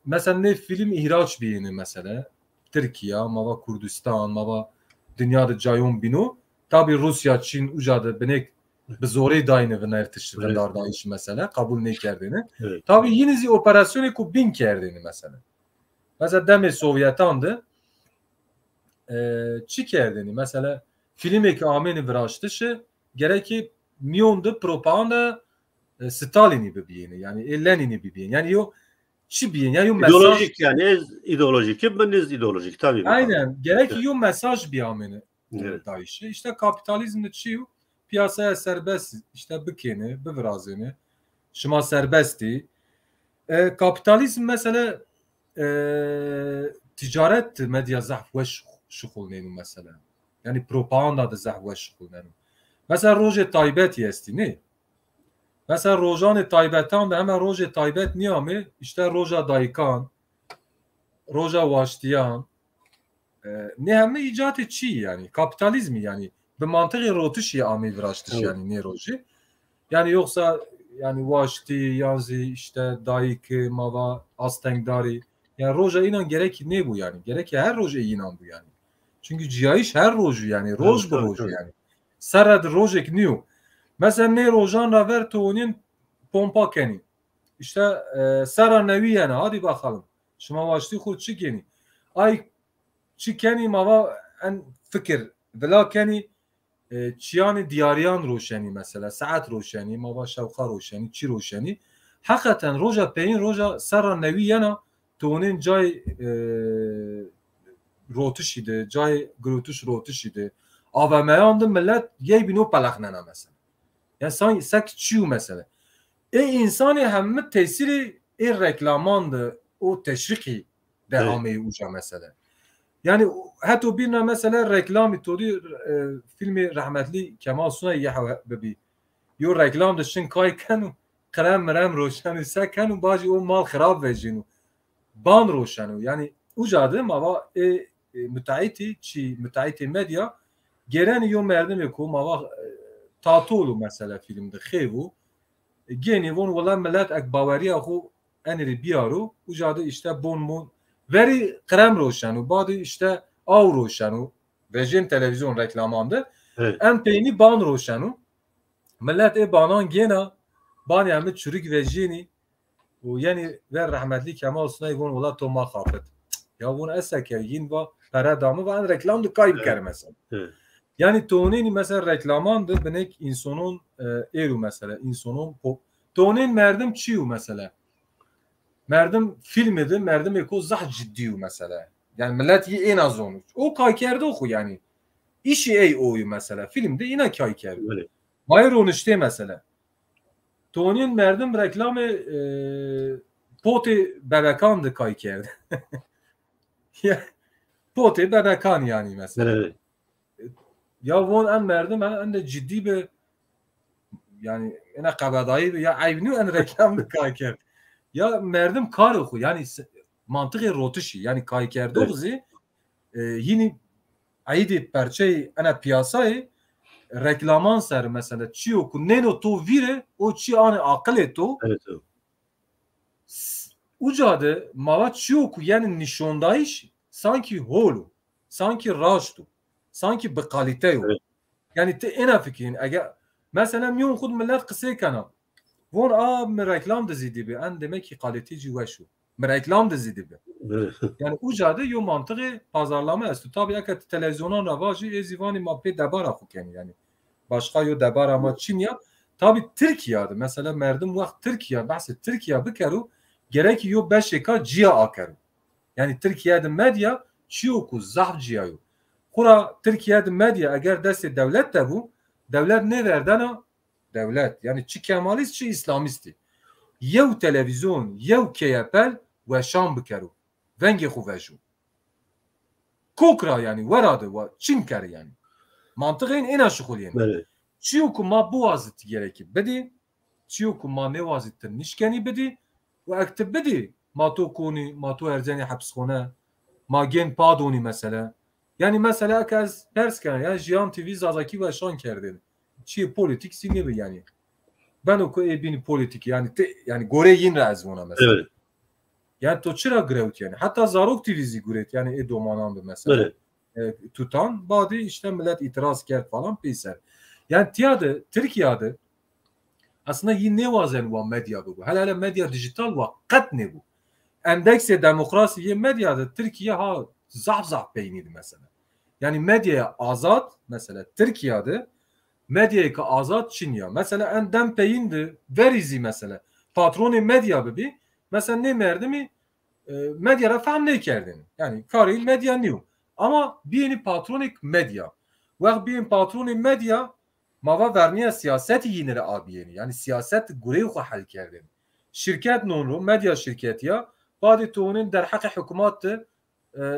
mesela ne film ihraç biyini mesela. Türkiye, mava Kurdistan, mava dünyada cayon binu. Tabi Rusya, Çin ucadı benek bi zorê dayine ve nertişti Evet. vendardayiş mesela kabul ne kerdini. Evet. Tabi yine zi operasyonu ku bin kerdini mesela. Mesela demir Sovyetandı çi kerdini mesela filmek ameni viraştışı gereki miyondu propaganda Stalin'i bibiyeni yani Lenin'i bibiyeni yani yo çi biyen yani yo ideolojik yani ideolojik hepiniz ideolojik tabii. Aynen gerek yo mesaj bir amene evet. Daişe işte kapitalizmde çi piyasaya serbest işte bikeni bivrazeni şuma serbesti kapitalizm mesela ticaret medya zahveş şukulnenu mesela yani propaganda da zahveş şukulnenu mesela roje taybet yesti ne mesela rojanı taybetan da hemen roje taybet niyami işte roja daykan roja vaştiyan ne hem icat çi yani kapitalizmi yani bir mantığı rotuşi amil vraştış evet. yani ne roji yani yoksa yani vaşti yazı işte dayıkı mava astengdari yani roja inan gerek ne bu yani gerek her roja inan bu yani çünkü cihayiş her roju yani roj bu roju yani sarad rojek niu mesela ne rojan raver to'nin pompa keni işte sara nevi yani hadi bakalım şuma vaşti khud çikeni ay çikeni mava en fikir vela keni çiyani diyariyan roşeni mesela saat roşeni mava şavka roşeni çi roşeni hakikaten roja peyin roja sara nevi yana to'nin cay rotuşide cay grotuş rotuşide avameyandı millet yey bino palaknena mesela yani sanki sak çiu mesela insanı hem tesiri reklamandı o teşriki dehameyi uca mesela yani hatta birine mesela reklam itodu filmi rahmetli Kemal Sunay ya bebi yo reklam dışın kayken krem merem roşanı sakın bazı o mal xarab vejinu ban roşanı yani ucadı ama müteahhiti medya gelen yo merdim yok ama tatolu mesela filmde xevu geni von valla millet ek bavariya xo enri biyaro ucadı işte bon veri krem roşanı badı işte av roşanı vejin televizyon reklamanda evet. en peyni ban roşanı millet banan gena ban yani çürük vejini o yani ver rahmetli Kemal Sunay von valla toma khafet ya von esek ya yin va para damı va reklam da kayıp kere mesela yani to'nin mesela reklamandı benek insanın eru mesela insanın to'nin merdim çiu mesela merdim filmedi merdim eko zah ciddiyu mesela yani millet yi en az onu o kaykerde oku yani işi ey oyu mesela filmde yine kaykerde hayır onu işte mesela to'nin merdim reklamı poti bebekandı kaykerde poti bebekan yani mesela evet. ya von en merdim en de ciddi bir yani ene kabadayı ya ayvinu en reklamdı kayker ya merdim kar oku yani mantığı rotuşi yani kaykerde okuzi yine aydi perçe ana piyasayı reklaman ser mesela çi oku neno to vire o çi anı akıl eto evet. ucadı mava çi oku yani nişondayış sanki holu sanki raştu sanki bir kalite yok yani te ena fikrin eğer mesela milyon khud millet kısa kana von reklam dizidi bi an demek ki kaliteci ve şu reklam dizidi bi yani ucadı yo mantığı pazarlama est tabii eğer televizyonun ravajı ezivani mappe debara xukeni yani başka yo debara ama Çin'ya tabii Türkiye'de mesela merdim vakt Türkiye bahset Türkiye bikeru gerek yo beşeka ciya akaru yani Türkiye'de medya çiyoku zahciyayo kura Türkiye'de medya eğer deste devlet de bu devlet ne verdana devlet yani çi kemalist çi İslamisti yev televizyon yev keyapel ve şam bikeru vengi xuveju kokra yani veradı ve Çin kere yani mantığı en aşıkul yani çiyoku ma bu vaziti gerekir bedi çiyoku ma ne vazittir nişkeni bedi ve ekte bedi ma to koni ma to erzeni hapsxone ma gen padoni mesela yani mesela kez persken ya Jiyan TV zazaki ve şan kerdin çi politik sinir yani ben o bini politik yani yani gore yin razvona mesela evet. yani to çıra grevt yani hatta Zarok TV'zi guret yani domanandı mesela tutan badi işte millet itiraz kert falan peyser yani tiyade Türkiye'de aslında yine ne vazen bu medya bu hele medya dijital ve kat ne bu endekse demokrasiye medyada Türkiye ha zaf peyniydi mesela. Yani medyaya azat mesela Türkiye'de medyayı ki azad Çin'ya. Mesela en dem peyindi verizi mesela. Patronu medya bibi. Mesela ne merdi mi? Medya ra fahm ne kerdin. Yani karil medya niyo. Ama bir patronik medya. Ve bir patronik medya mava verniye siyaseti yinire abiyeni. Yani siyaset gureyi hal kerdin. Şirket nonru medya şirketi ya. Badi tuğunin der hakkı hükümattı.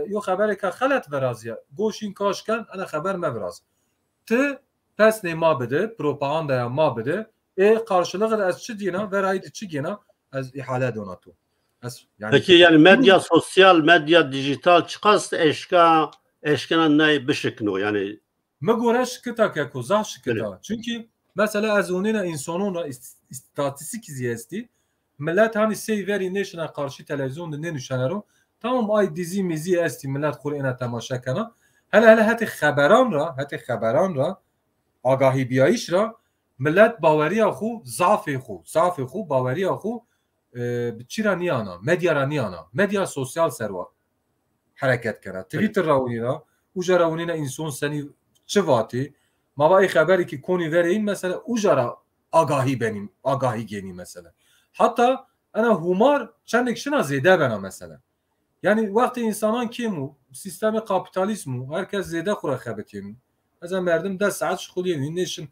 Yo haberi ka xalat verazya. Goşin kaşken ana haber mevraz. Tı pesne ma bide, propagandaya ma bide. Karşılığı da az çi diyena ve raydı çi diyena az ihale donatu. Yani, peki yani medya, sosyal medya, dijital çıkast eşkena ne bişikno yani. Me göre şıkıta keko, zah şıkıta. Çünkü mesela az onina insanona istatistik ziyesti. Millet hani sey veri neşine karşı televizyonda ne nüşenero. Tamam ay dizi mizi esti millet kur'ina temaşa kana. Hele hati xeberan ra agahi biyayiş ra millet bavariya xu zafê xu bavariya xu çira niyana medya ra niyana medya sosyal serva hareket kena Twitter ra onina uca ra onina insan seni çıvati mava xeberi ki koni vereyin mesela uca ra agahi geni mesela hatta ana humar çendek şina zede bena mesela yani vakti insanan kimu sistemi kapitalizmu herkes zede kura xebetiyenu mesela merdim 10 saat şkuliyenu neşin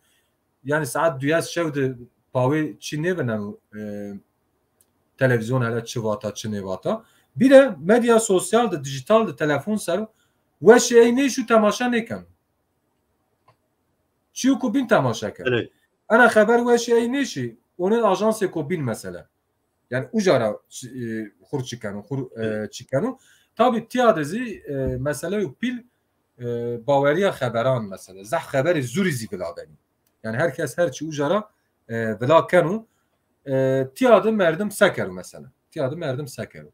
yani saat duyaz şevde pavi çinne venen televizyon hele çıvata çinevata bir de medya sosyal da dijital da telefon ser ve şey ne şu temaşa nekan çiu kubin temaşa kan ana haber ve şey ne şey onun ajansı kubin mesela yani ucara hur çıkanı çıkanı tabi tiyadezi mesela pil bavariya haberan mesela zah haberi zurizi biladeni yani herkes her şey ucara vela kanu tiyadı merdim seker mesela tiyadı merdim seker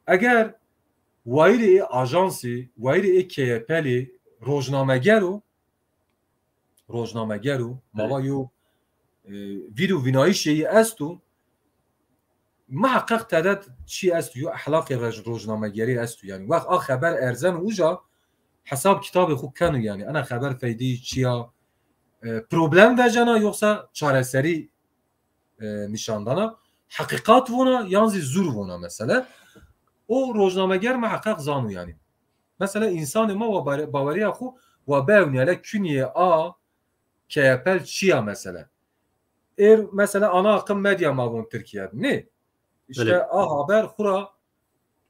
eğer vayri ajansı vayri KP'li rojnamegeru mava yo video vinayı şeyi estu محقق تعداد چی است یا اخلاق روزنامه‌گری است yani وقت خبر ارزن اوجا حساب کتاب خوب کنه yani ana haber feydi çiya problem vecana yoksa çareseri nişandana hakikat vona yanzi zur vona mesela o roznameger muhakkak zanu yani mesela insan ma ve bavariya khu ve bevniyele künye a keyapel çiya mesela mesela ana akım medya mavun Türkiye ne İşte haber hura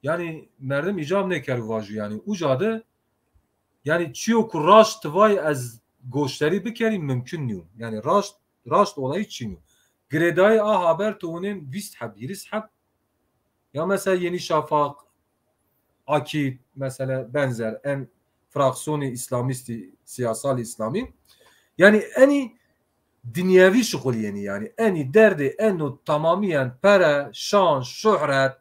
yani merdim icab neker vaju yani ucadı yani çiyo ku raşt vay az goşteri bikerim mümkün niyo yani raşt olayı çiniyo greday haber to'nin 20 hab 20 hab ya mesela Yeni Şafak Akit mesela benzer en fraksiyonu İslamisti siyasal İslami yani eni dünyevi şughul yani eni derdi enu tamamen para şan şöhret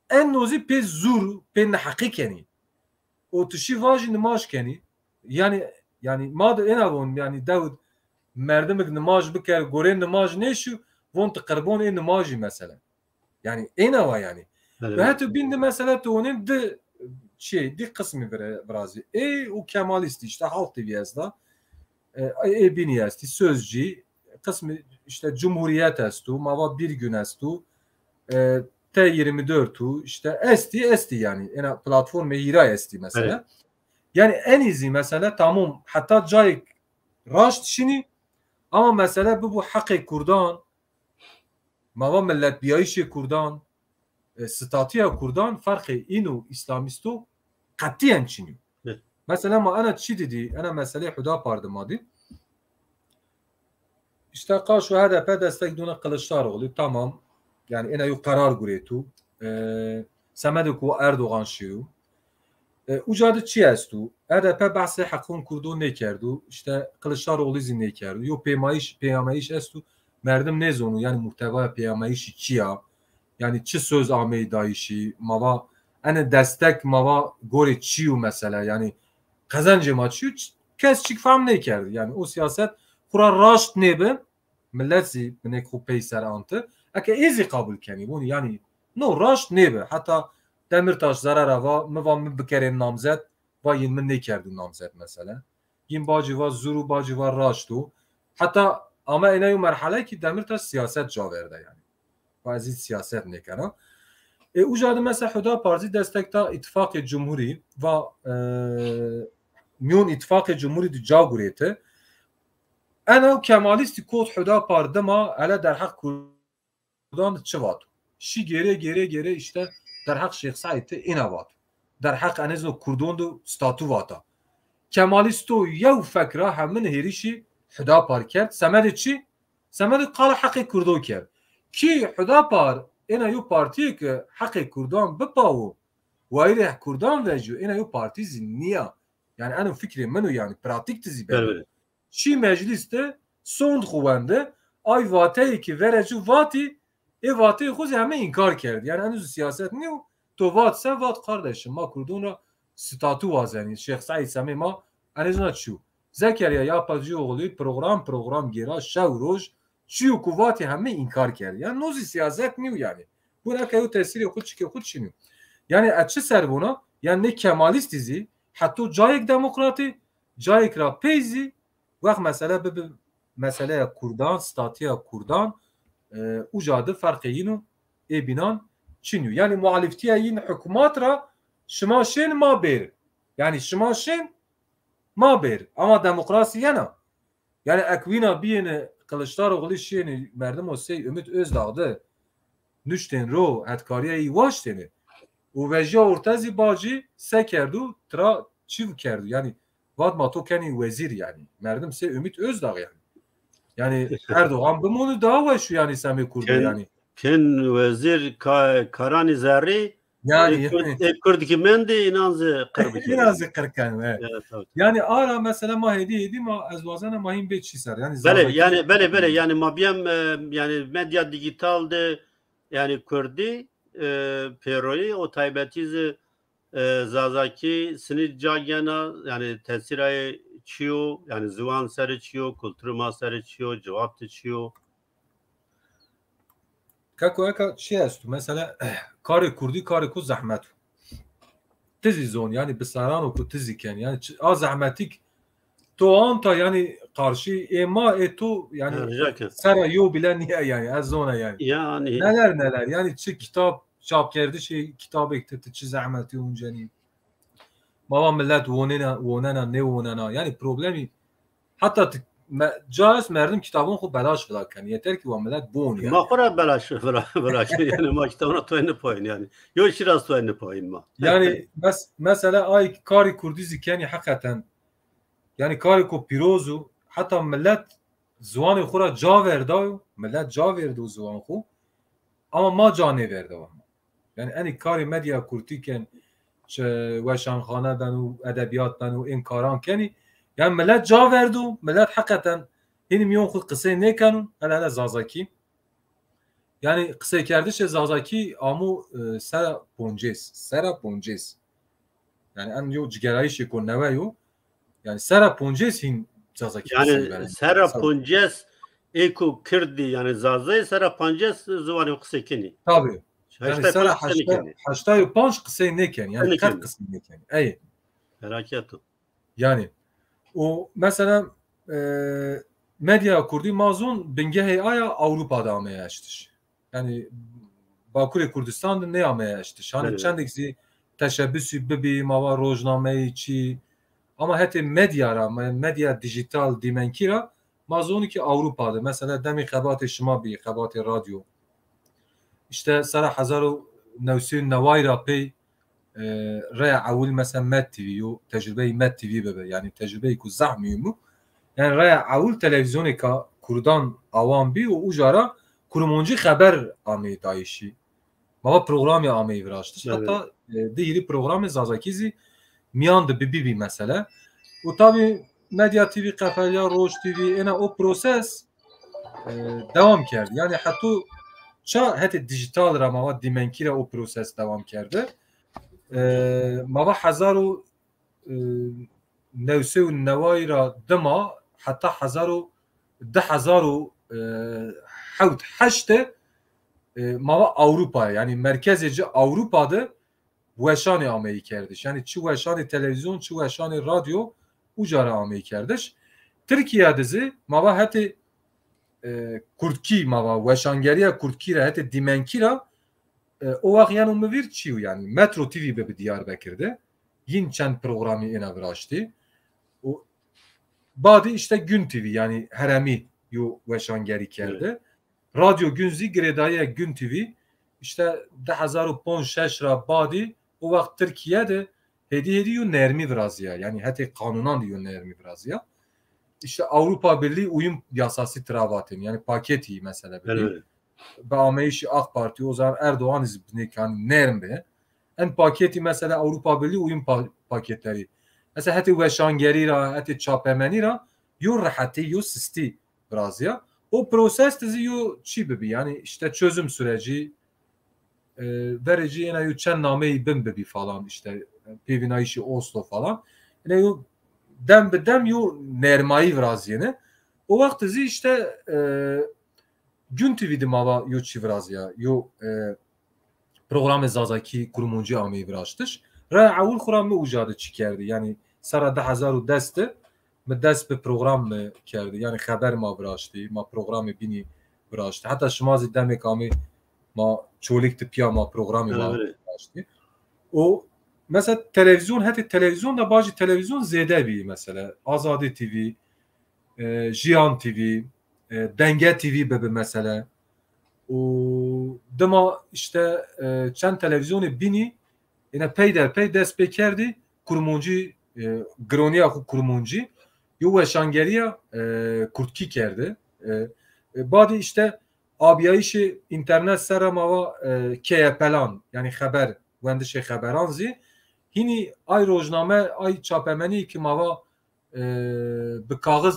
enozi pe zur pe nahkik yani o tuşi vajin nmaj keni yani mad enavon yani Davud merdemek nmaj biker goren nmaj neşu von tqarbon en nmaj mesela yani enava yani ve hatta bindi mesela to'nin di kısmı birazi o Kemalisti işte Halk TV'da bini esti sözcü kısmı işte Cumhuriyet estu mava bir gün estu T24 işte esti yani en platform hira esti mesela evet. Yani en izi mesela tamam hatta cayık raşt şini ama mesela bu hakkı Kurdan mava millet biyayişi Kurdan ستاتیا کردان فرق اینو اسلامیستو قطعا چینی مثلا ما انا چی دیدی انا مسئله حدا پاردمادی işte قاش و HDP destekduna Kılıçdaroğlu tamam yani ena yu karar guretu Semedoku Erdoğan şiu ucadı çi estu HDP bahse hakkın kurdu ne kerdu işte Kılıçdaroğlu izin ne kerdu yo peyamayış estu merdim ne zonu yani muhteva peyamayışı çiya yani çi söz ameydayişi mava ene destek mava gore çiu mesela yani kazancı maçı kes çık fam ne kerdi yani o siyaset kura raşt nebe milleti bine kupey ser antı ake izi kabul keni bunu yani no raşt nebe hatta Demirtaş zarara va mı bikerin namzet va yin ne kerdi namzet mesela yin bacı va zuru bacı va raştu Hatta ama en iyi merhale ki Demirtaş siyaset caverde yani. Bazı siyaset ne kana. Ucadı mesela Huda Parti destekta İttifak-ı Cumhuri ve میون اتفاق جمهوری دو جا گریته انا کمالیستی کود حدا پاردما الا در حق کردان چه وات شی گره işte در حق شیخ سعید اینا وات در حق انزو کردون دو ستاتو واتا کمالیستو یو فکره همین هریشی حدا پار کرد سمد چی سمد قال حق کردو کرد کی حدا پار اینا یو پارتی که حق کردان بپاو و ایره کردان وجو اینا یو پارتی زنیا yani en fikri menü yani pratik dizi böyle. Şi mecliste son kuvvende ay vatayı ki vereci vati vatayı kuzi hemen inkar kerdi. Yani en siyaset ne o? To vat sen vat kardeşim ma kurduna statü vazeni. Şeyh Said Sami ma anezuna çu. Zekeriya yapıcı oğlu program gira şavroj çu kuvvati hemen inkar kerdi. Yani nozi siyaset ne o yani? Bu ne kadar tesiri okul çıkıyor okul çiniyor. Yani açı servona yani ne kemalist dizi حتی جایک دموکراتی جایک را پیزی وقت مسئله کردان ستاتیا کردان اوجاده فرقیینو بینان چینیو yani muhaliftiye yin hükümet ra şmaşen ma ber yani şmaşen ma ber ama demokrasi yana yani akvina biyene Kılıçdaroğlu şeyini merdim o şey Ümit Özdağ'da nüşten ro etkariye vaşteni و وجه ارتزی باجی سه کردو ترا چی کردو یعنی واد ما تو کنی وزیر yani merdim se Ümit Özdağ yani Erdoğan bunu daha şu yani sami kurdu yani ken vezir karani zerri yani kurdaki mendi inanzı kırbık inanzı kırkan yani ara mesela ma hediye edeyim ma azvazana mahim bir çizer yani böyle yani mabiyem yani medya dijitalde yani kurdi peroyi o taybetiz zazaki sinir cagena yani tesirayı çiyor yani zıvan sarı çiyor kültürü sarı çiyor cevap çiyor kako şey astu mesela kare kurdi kare ku zahmet tizi zon yani besaran o ku tizi ken yani az zahmetik to anta yani karşı ema eto yani sara yo bilen niye yani az zona yani neler yani kitap çap kerdi şey kitap ektirdi çi zahmeti uncani baba millet vonena ne vonena yani problemi hatta caiz merdim kitabın xu belaş bırakın yeter ki o millet bon yani ma xora belaş yani ma kitabına toyunu payın yani yo şiraz toyunu payın ma yani mesela ay kari kurdizi keni hakikaten yani kari ko pirozu hatta millet zuanı xura ca verdi millet ca verdi zuan xu ama ma canı verdi yani en kari medya kurtiken و شانخانه بن و ادبیات بن و این کاران کنی yani millet ca verdi millet hakikaten yine milyon khud qise nekanun hala zazaki yani qise kerdişe zazaki amu sera ponces yani en yo cigerayı şey kon neve yo yani sera ponces hin zazaki yani sera ponces eko kirdi yani zazay sera ponces zuvani qise keni tabii yani sera haşta panç qise neken yani kat qise neken ey merakiyatı yani o mesela medya kurdi mazun bingehe aya Avrupa'da amaya açtı. Yani Bakur Kurdistan'da ne amaya açtı? Hani çendiksi teşebbüsü bibi mava rojname içi ama hete medya dijital dimenkira mazun ki Avrupa'da mesela demi xabat şima bi xabat radyo işte sara hazaru nevsün nevayra pey رأي عول مثلا مات تي في تجربه مات تي في ببه يعني تجربه كو زعميمو يعني رأي عول تلفزيوني كا كردان اوان بي و اجارا كرمونجي خبر امي دايشي ما برنامج امي وراشتش حتى ديري برنامج زازاكيزي مياند بي مثلا وطبعا ميديا تي في قفليا روش تي في انا او بروسيس دوام کرد يعني حتى چا هت دیجیتال را مواد دیمنکیرا او پروسس دوام کرده ما حزارو نوسه و نوای را دما حتی حزارو 10,008 ما Avrupa yani merkezci Avrupa'da veşani ameyi kerdiş. Yani çi veşani televizyon çi veşani radyo ucara ameyi kerdiş. Türkiye dizi mava heti Kurtki mava veşangeriya Kurtki ra heti dimenki ra o vakt yani umuvir çiu yani Metro TV be Diyarbakır'da yin çend programı ena viraştı. O badi işte Gün TV yani Heremi yu veşangeri kerdi. Radyo Günzi Gredaya Gün TV işte 2005 ra badi o vakt Türkiye'de hedi yu nermi viraziya yani heti kanunan diyor nermi viraziya. İşte Avrupa Birliği uyum yasası travatın yani paketi mesela. Evet. Be ameyişi AK Parti o zaman Erdoğan izbini yani nermi en paketi mesela Avrupa Birliği uyum paketleri. Mesela heti veşangeri ra heti çapemeni ra yu rahati yu sisti viraziya. O proses dizi yu çi bibi yani işte çözüm süreci verici yine yu çen nameyi bin bibi falan işte pevinayişi Oslo falan. Yine yu dem be dem yu nermayı vraziyene. O vakti dizi işte Gün TV'de mava yu çi vrazya yu programı zazaki kurumuncu ameyi vraztış. Ra avul kuram ucadı çıkardı yani sara 2010 me dest به program کرد یعنی خبر ما براشتی ما program بینی براشتی حتی شما زدم کامی ما چولیک تپیا ما program ما براشتی o mesela televizyon hatta televizyon da bazı televizyon zede bir mesela Azadi TV Jiyan TV Denge TV bebe mesela o dema işte çen televizyonu bini yine peyderpey dest bekerdi kurumuncu groniya kurumuncu Yo veşangeriya Kurtki kerdi. Badi işte abiyayişi internet seramava keyepelan yani haber vendişe haberanzi hini ay rojname ay çapemeni ki mava bir kağıt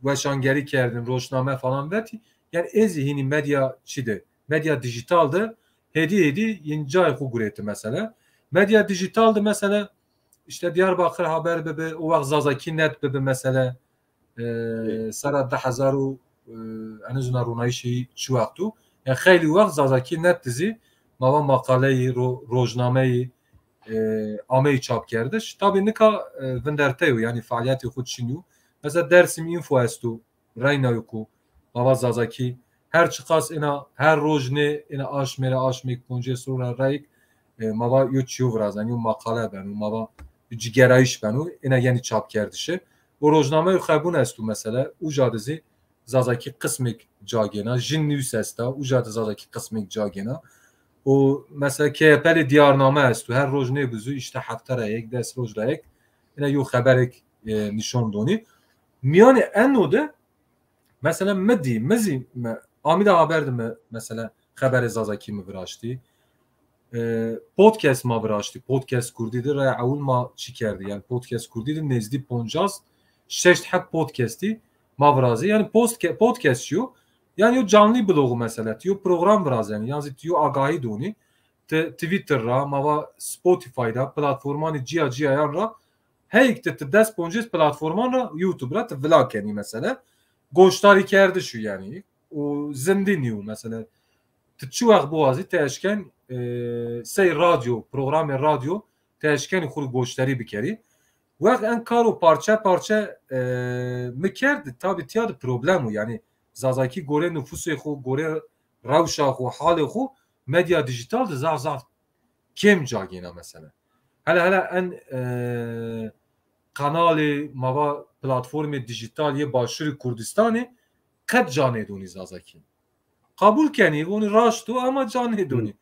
veşangeri kerdin rojname falan verdi. Yani ezi hini medya çide medya dijitalde hedi yincay hugureti mesela. Medya dijitalde mesela işte Diyarbakır haber bebe o vakt zazaki net bebe mesela sara 10,000 en azından runayişi şu vaktu yani xeyli vakt zazaki net dizi mava makaleyi rojnameyi ameyi çap kerdiş tabi nika venderteyo yani faaliyeti xud şinyu mesela Dersim info estu reyna yoku mava zazaki her çıkas ina her rojne ina aşmeri konje sonra reyk mava yuçyu vrazan yu makale ben mava cigerayış benu ina yeni çap kerdişi o rojname xebun estu mesela ujadizi zazaki kısmik cagena jin nüs esta ujadizi zazaki kısmik cagena o mesela KP'li diyarname estu her rojne buzu işte haftara ek des roj rek ina yu haberek nişan doni miyani enode mesela mezi amida haberdi mi mesela haber zazaki mi viraşti podcast ma viraşti podcast kurdidir ra avul ma çikerdi yani podcast kurdidir nezdi poncaz şeşt hep podcast'i ma virazi yani podcast yo yani yo canlı blogu mesela yo program virazi yani yo agahi doni Twitter'ra mava Spotify'da platformanı ciya yanra heyikte te des poncaz platformanra YouTube'ra te vlog yani mesela goştari kerdi şu yani o zindiniyo mesela تشوق بوازی تاشکن سی رادیو پروگرام رادیو تاشکن خود گوشتری بکری وقت ان کارو parça میکرد tabi تیاد پروبلمو yani zazaki gore nüfusu xo gore ravşa xo hali xo medya dijital de zaz kim cagina mesela hala en kanali mava platformu dijital ye başır Kurdistan'ı kad caneduni zazaki kabul keni onu raştu ama can hedoni.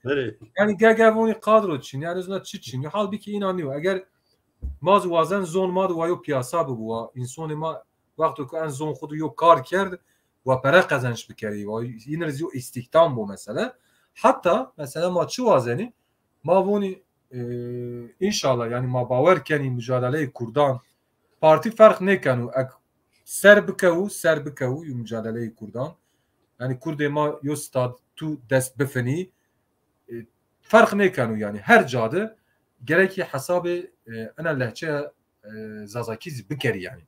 Yani gagavoni kadro için yani zna çiçin halbuki inanıyor. Eğer maz vazen zon mad ve yo piyasa bu insani ma vakti ki en zon xudu yo kar kerdi ve para kazanç bikeri ve yine yo istihdam bu mesela. Hatta mesela ma çu vazeni ma voni inşallah yani ma baver keni mücadele Kurdan parti fark ne kanu serbikavu mücadele Kurdan yani Kurdê ma yo stad tu dest bifenî fark nekanu yani her cadı gerekli hesabı ana lehçe zazakiz bikeri yani.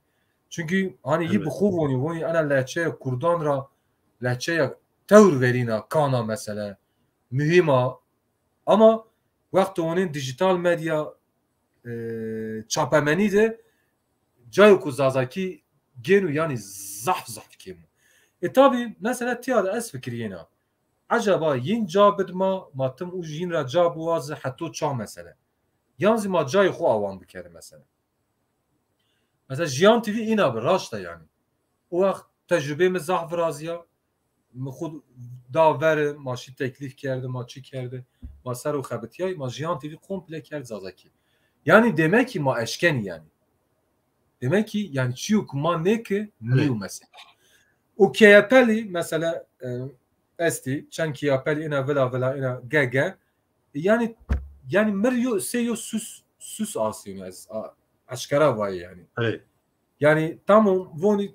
Çünkü hani iyi bu xuvoni ana lehçe Kurdan ra lehçe tevr verina kana mesela mühima ama vakti onun dijital medya çapemeni de cayo ku zazaki genu yani zaf kemu. Tabi mesela tiyada ez fikriyena. Acaba yin cabid ma tım u yin ra cabu vazı hatta ça mesela. Yanzi ma cay xo avan bikere mesela. Mesela Jiyan TV ina bir raşta yani. O vaxt tecrübemiz zaf razıya. خود داور ماشی تکلیف کرده ما چی کرده ما سر و خبتیای ما جیان تیوی komple کرد zazaki. Yani demek ki ma eşkeni yani. Demek ki yani çiyuk ma ne ki niu mesela. O keyapeli mesela esti çen keyapeli ina vela ina gege yani meryo seyo süs asyon aşkara vay yani. Evet. Yani tamam voni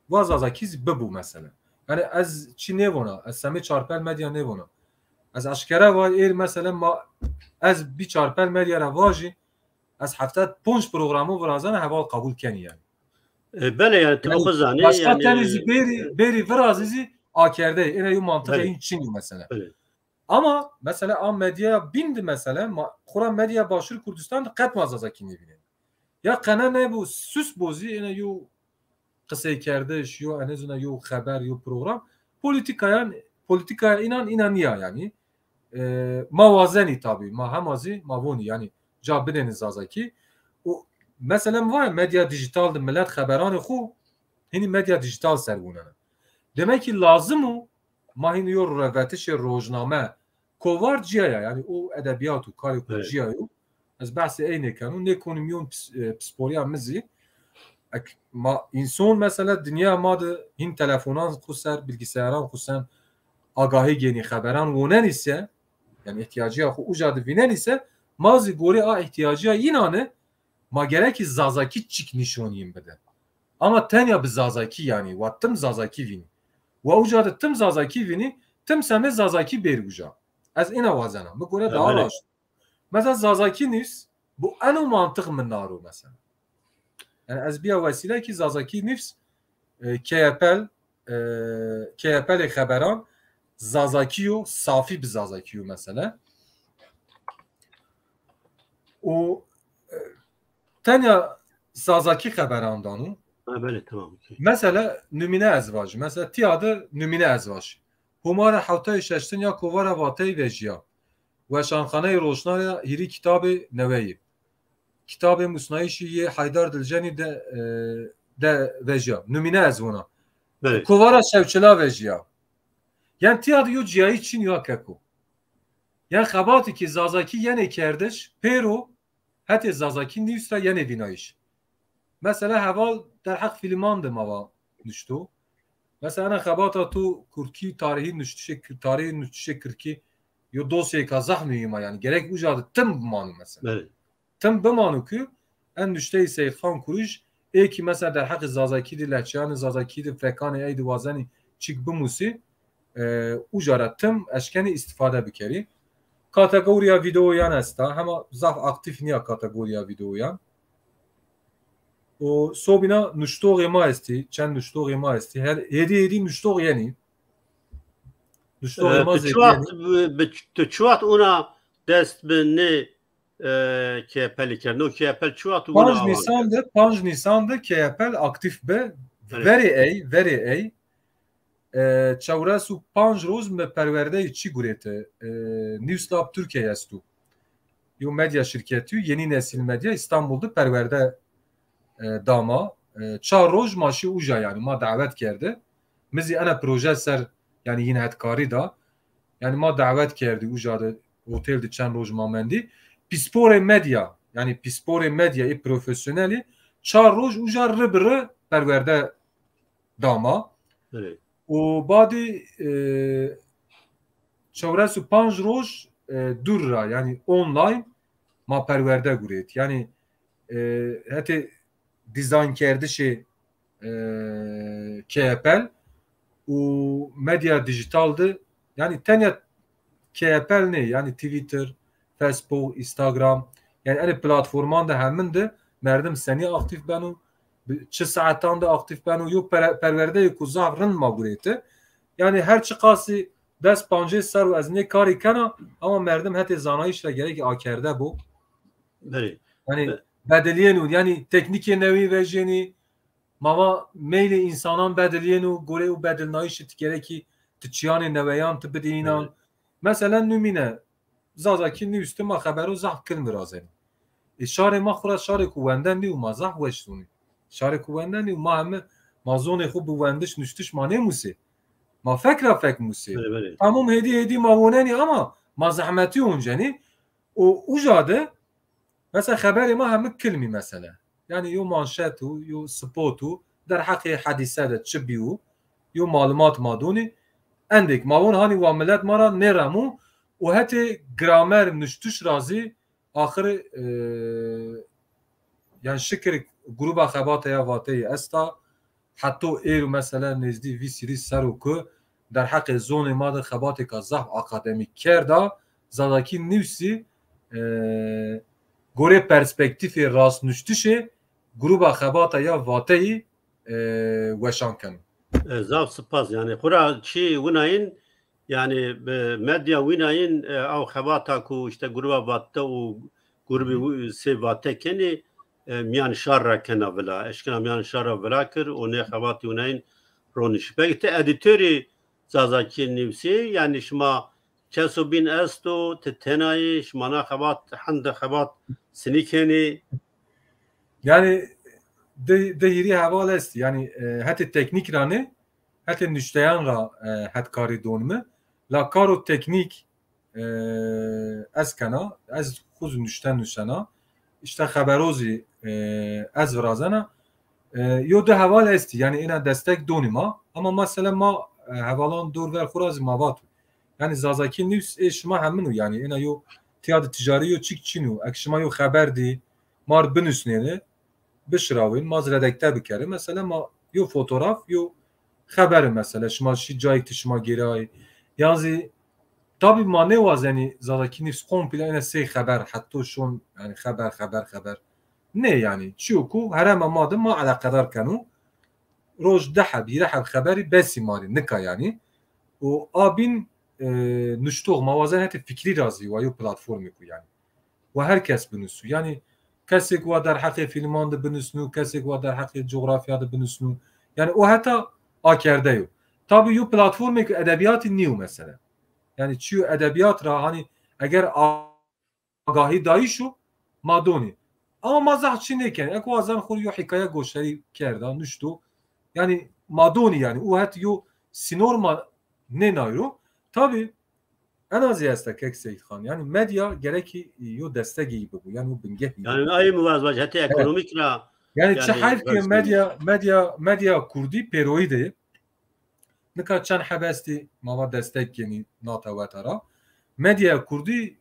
vazazaki bebu mesela. Yani az çi nevona, az sami çarpel medya nevona. Az aşkara vay mesela ma az bir çarpel medya ravaji az haftat 5 programı vrazan heval kabul keni yani. Bele yani tafızani başka yani. tenizi beri vrazizi akerde. Yine yu mantık Evet. en çin mesela. Evet. Ama mesela am medya bindi mesela Kur'an medya başır Kurdistan katmazazaki nevine. Ya kana ne bu süs bozi yine yu kısa kardeş yo en azından yo haber yo program politikaya inan ya yani mavazeni tabi ma hamazi mavoni yani cabireniz zazaki o mesela var medya dijitalde millet haberan xu hini medya dijital serbunana demek ki lazım o mahini yo revetiş rojname kovar ciya yani o edebiyatı kari ciya az bahsi aynı kanun ekonomiyon psikoloji mizi ma insan mesela dünya madı hin telefonan kusar bilgisayardan kusan agahi geni haberan vonen ise yani ihtiyacı ya ucadı vinen ise mazi gore a ihtiyacı ya inanı ma gerek zazaki çık nişoniyim bede ama ten ya bir zazaki yani vattım zazaki vini ve ucadı tım zazaki vini tım seme zazaki beri uca az ina vazana bu gore daha rahat mesela zazaki nis bu en mantık minnaru mesela yani az bir vesile ki zazaki nifs KPL haberan zazakiyo safi bir zazakiyo mesela o tanya zazaki haberandanı böyle tamam. mesela nümine ezvaj mesela tiyadı nümine ezvaj humara havtay şeştin ya kovara vatay vejiya ve şanxanay roşnaya hiri kitabı neveyi kitabı musnayişi Haydar Dilcani de vejiya nümine ezvona kovara şevçela vejiya yani tiyadı yo ciyayı çin yo keko yani xabatı ki zazaki yine kardeş pero hatta zazaki nivsra yine vinayış mesela heval der hak filmandı mava düştü mesela ana xabata tu kurki tarihi nüştüşe kırki yo dosyayı kazah mühima yani gerek ucadı tım manu mesela tım bimanu ki en düşte ise xan kuruş ki mesela der hak zazaki di leçyanı zazaki di fekane eydi vazani çık bimusi ucara tım eşkeni istifade bikeri kategoriya videoyan esta ama zaf aktif niya kategoriya videoyan o sobina nuştoği ma esti çen nuştoği ma esti her hedi nuştoği yani nuştoği ma zeyni çuat ona dest ne KPL kerno KPL çuat ona 5 Nisan'da KPL aktif be very ey çavrasu 5 roz me perverde çi gurete Newslab Türkiye estu yo medya şirketi yeni nesil medya İstanbul'da perverde dama 4 roj maşi uca yani ma davet kerdi mizi ana proje ser yani yine hetkari da yani ma davet kerdi ucada otelde çen roj mamendi pispore medya yani pispore medya profesyoneli 4 roj uca rıbrı perverde dama o badi çavrasu 5 roj durra yani online ma perverde guret yani hatta dizayn kerdi şey KPL o medya dijitaldı yani tenya KPL ne yani Twitter, Facebook, Instagram yani hani platformanda heminde merdim seni aktif benu çi saatan da aktif benu yok perverde ku zavrın magureti yani her çıkası dest panje sar ve azne kari kana ama merdim hatta zanayışla gerek akerde bu yani بدلیه یعنی تکنیک نوی وجینی ما میل انسانان بدلیه گوره و بدل نایش تگره کی تچیان نویان تبدینان مثلا نمینه زازاکی نیست ما خبرو زحف کل مرازنی شار ما خورا شار کووندن نیو ما زحف وشتونی شار کووندن نیو ما همه ما زون خوب بوندش نشتش ما نموسه ما فکر موسه تمام هدی ما وننی اما ما زحمتی اونجانی و اوجاده مثلا خبر ما همه کلمی مثلا yani yo manşetu yo spotu der haqi hadise de çbiu yo malumat maduni endek mavun hani wa millet mara neramu o heti gramer nüştüş razi ahir yani şekir gruba xebata ya vatayı esta hatta er mesela nezdi vi siri saruku der haqi zone ma de xebata ka zah akademik kerda zadaki nüsi gore perspektifi rast nüştüşe gruba xebata ya vatayı weşan kan. Zav spas yani xura çi winayın yani medya winayın av xebata ku işte gruba vatta u grubi se vatte keni miyan şarra kena vela eşkena miyan şarra vela kir o ne xebati winayın roniş. Peki te editörü zazaki nivsi yani şma çeso bin esto te tenayi şmana xebat hande xebat sinikeni yani دهیری حوال است یعنی حتی تکنیک را نه حتی نشتیان را حتی کاری دونمه لا کارو تکنیک از کنا از خود نشتنا işte خبروزی از ورازنا یو ده حوال است yani اینا destek دونما ama mesela ma havalan dor ver خوراز موات yani zazaki news şma heminu yani اینا یو تیاد تجاری یو چیک چینو اکشما یو خبر دی مار بنوسنه بشراوین ماز redekte bikere mesela ma yo fotoğraf yo haber mesela şma şi cayik şma giray yazı tabi ma ne vaz yani zadaki nifs komple ene sey haber hatta şun yani haber ne yani çuku herama madı ma alakadar kanu roj daha bir haberi besi mari nika yani o abin nüştuğ mavazen heti fikri razı ve yo platformu ku yani ve herkes bunu yani کسیک و در حق فیلمان ده بنوسنو کسیک و در حق جغرافیا ده بنوسنو yani o hatta akerde yo tabi yo platformu ki edebiyat niu mesela yani çiyo edebiyat ra hani eğer agahi dahi şu madoni ama mazah çineken ek vazan khur yo hikaye goşeri kerda nüştu yani madoni yani o hatta yo sinorma ne nayro tabi en az yastak Seyit Khan yani medya gereki yo desteği gibi bu yani o bingeh yani ay muvazvaj hatta ekonomik ra yani çahayf ki medya Kurdi peroide ne kadar çan habesti mava destek yani nata vatara medya Kurdi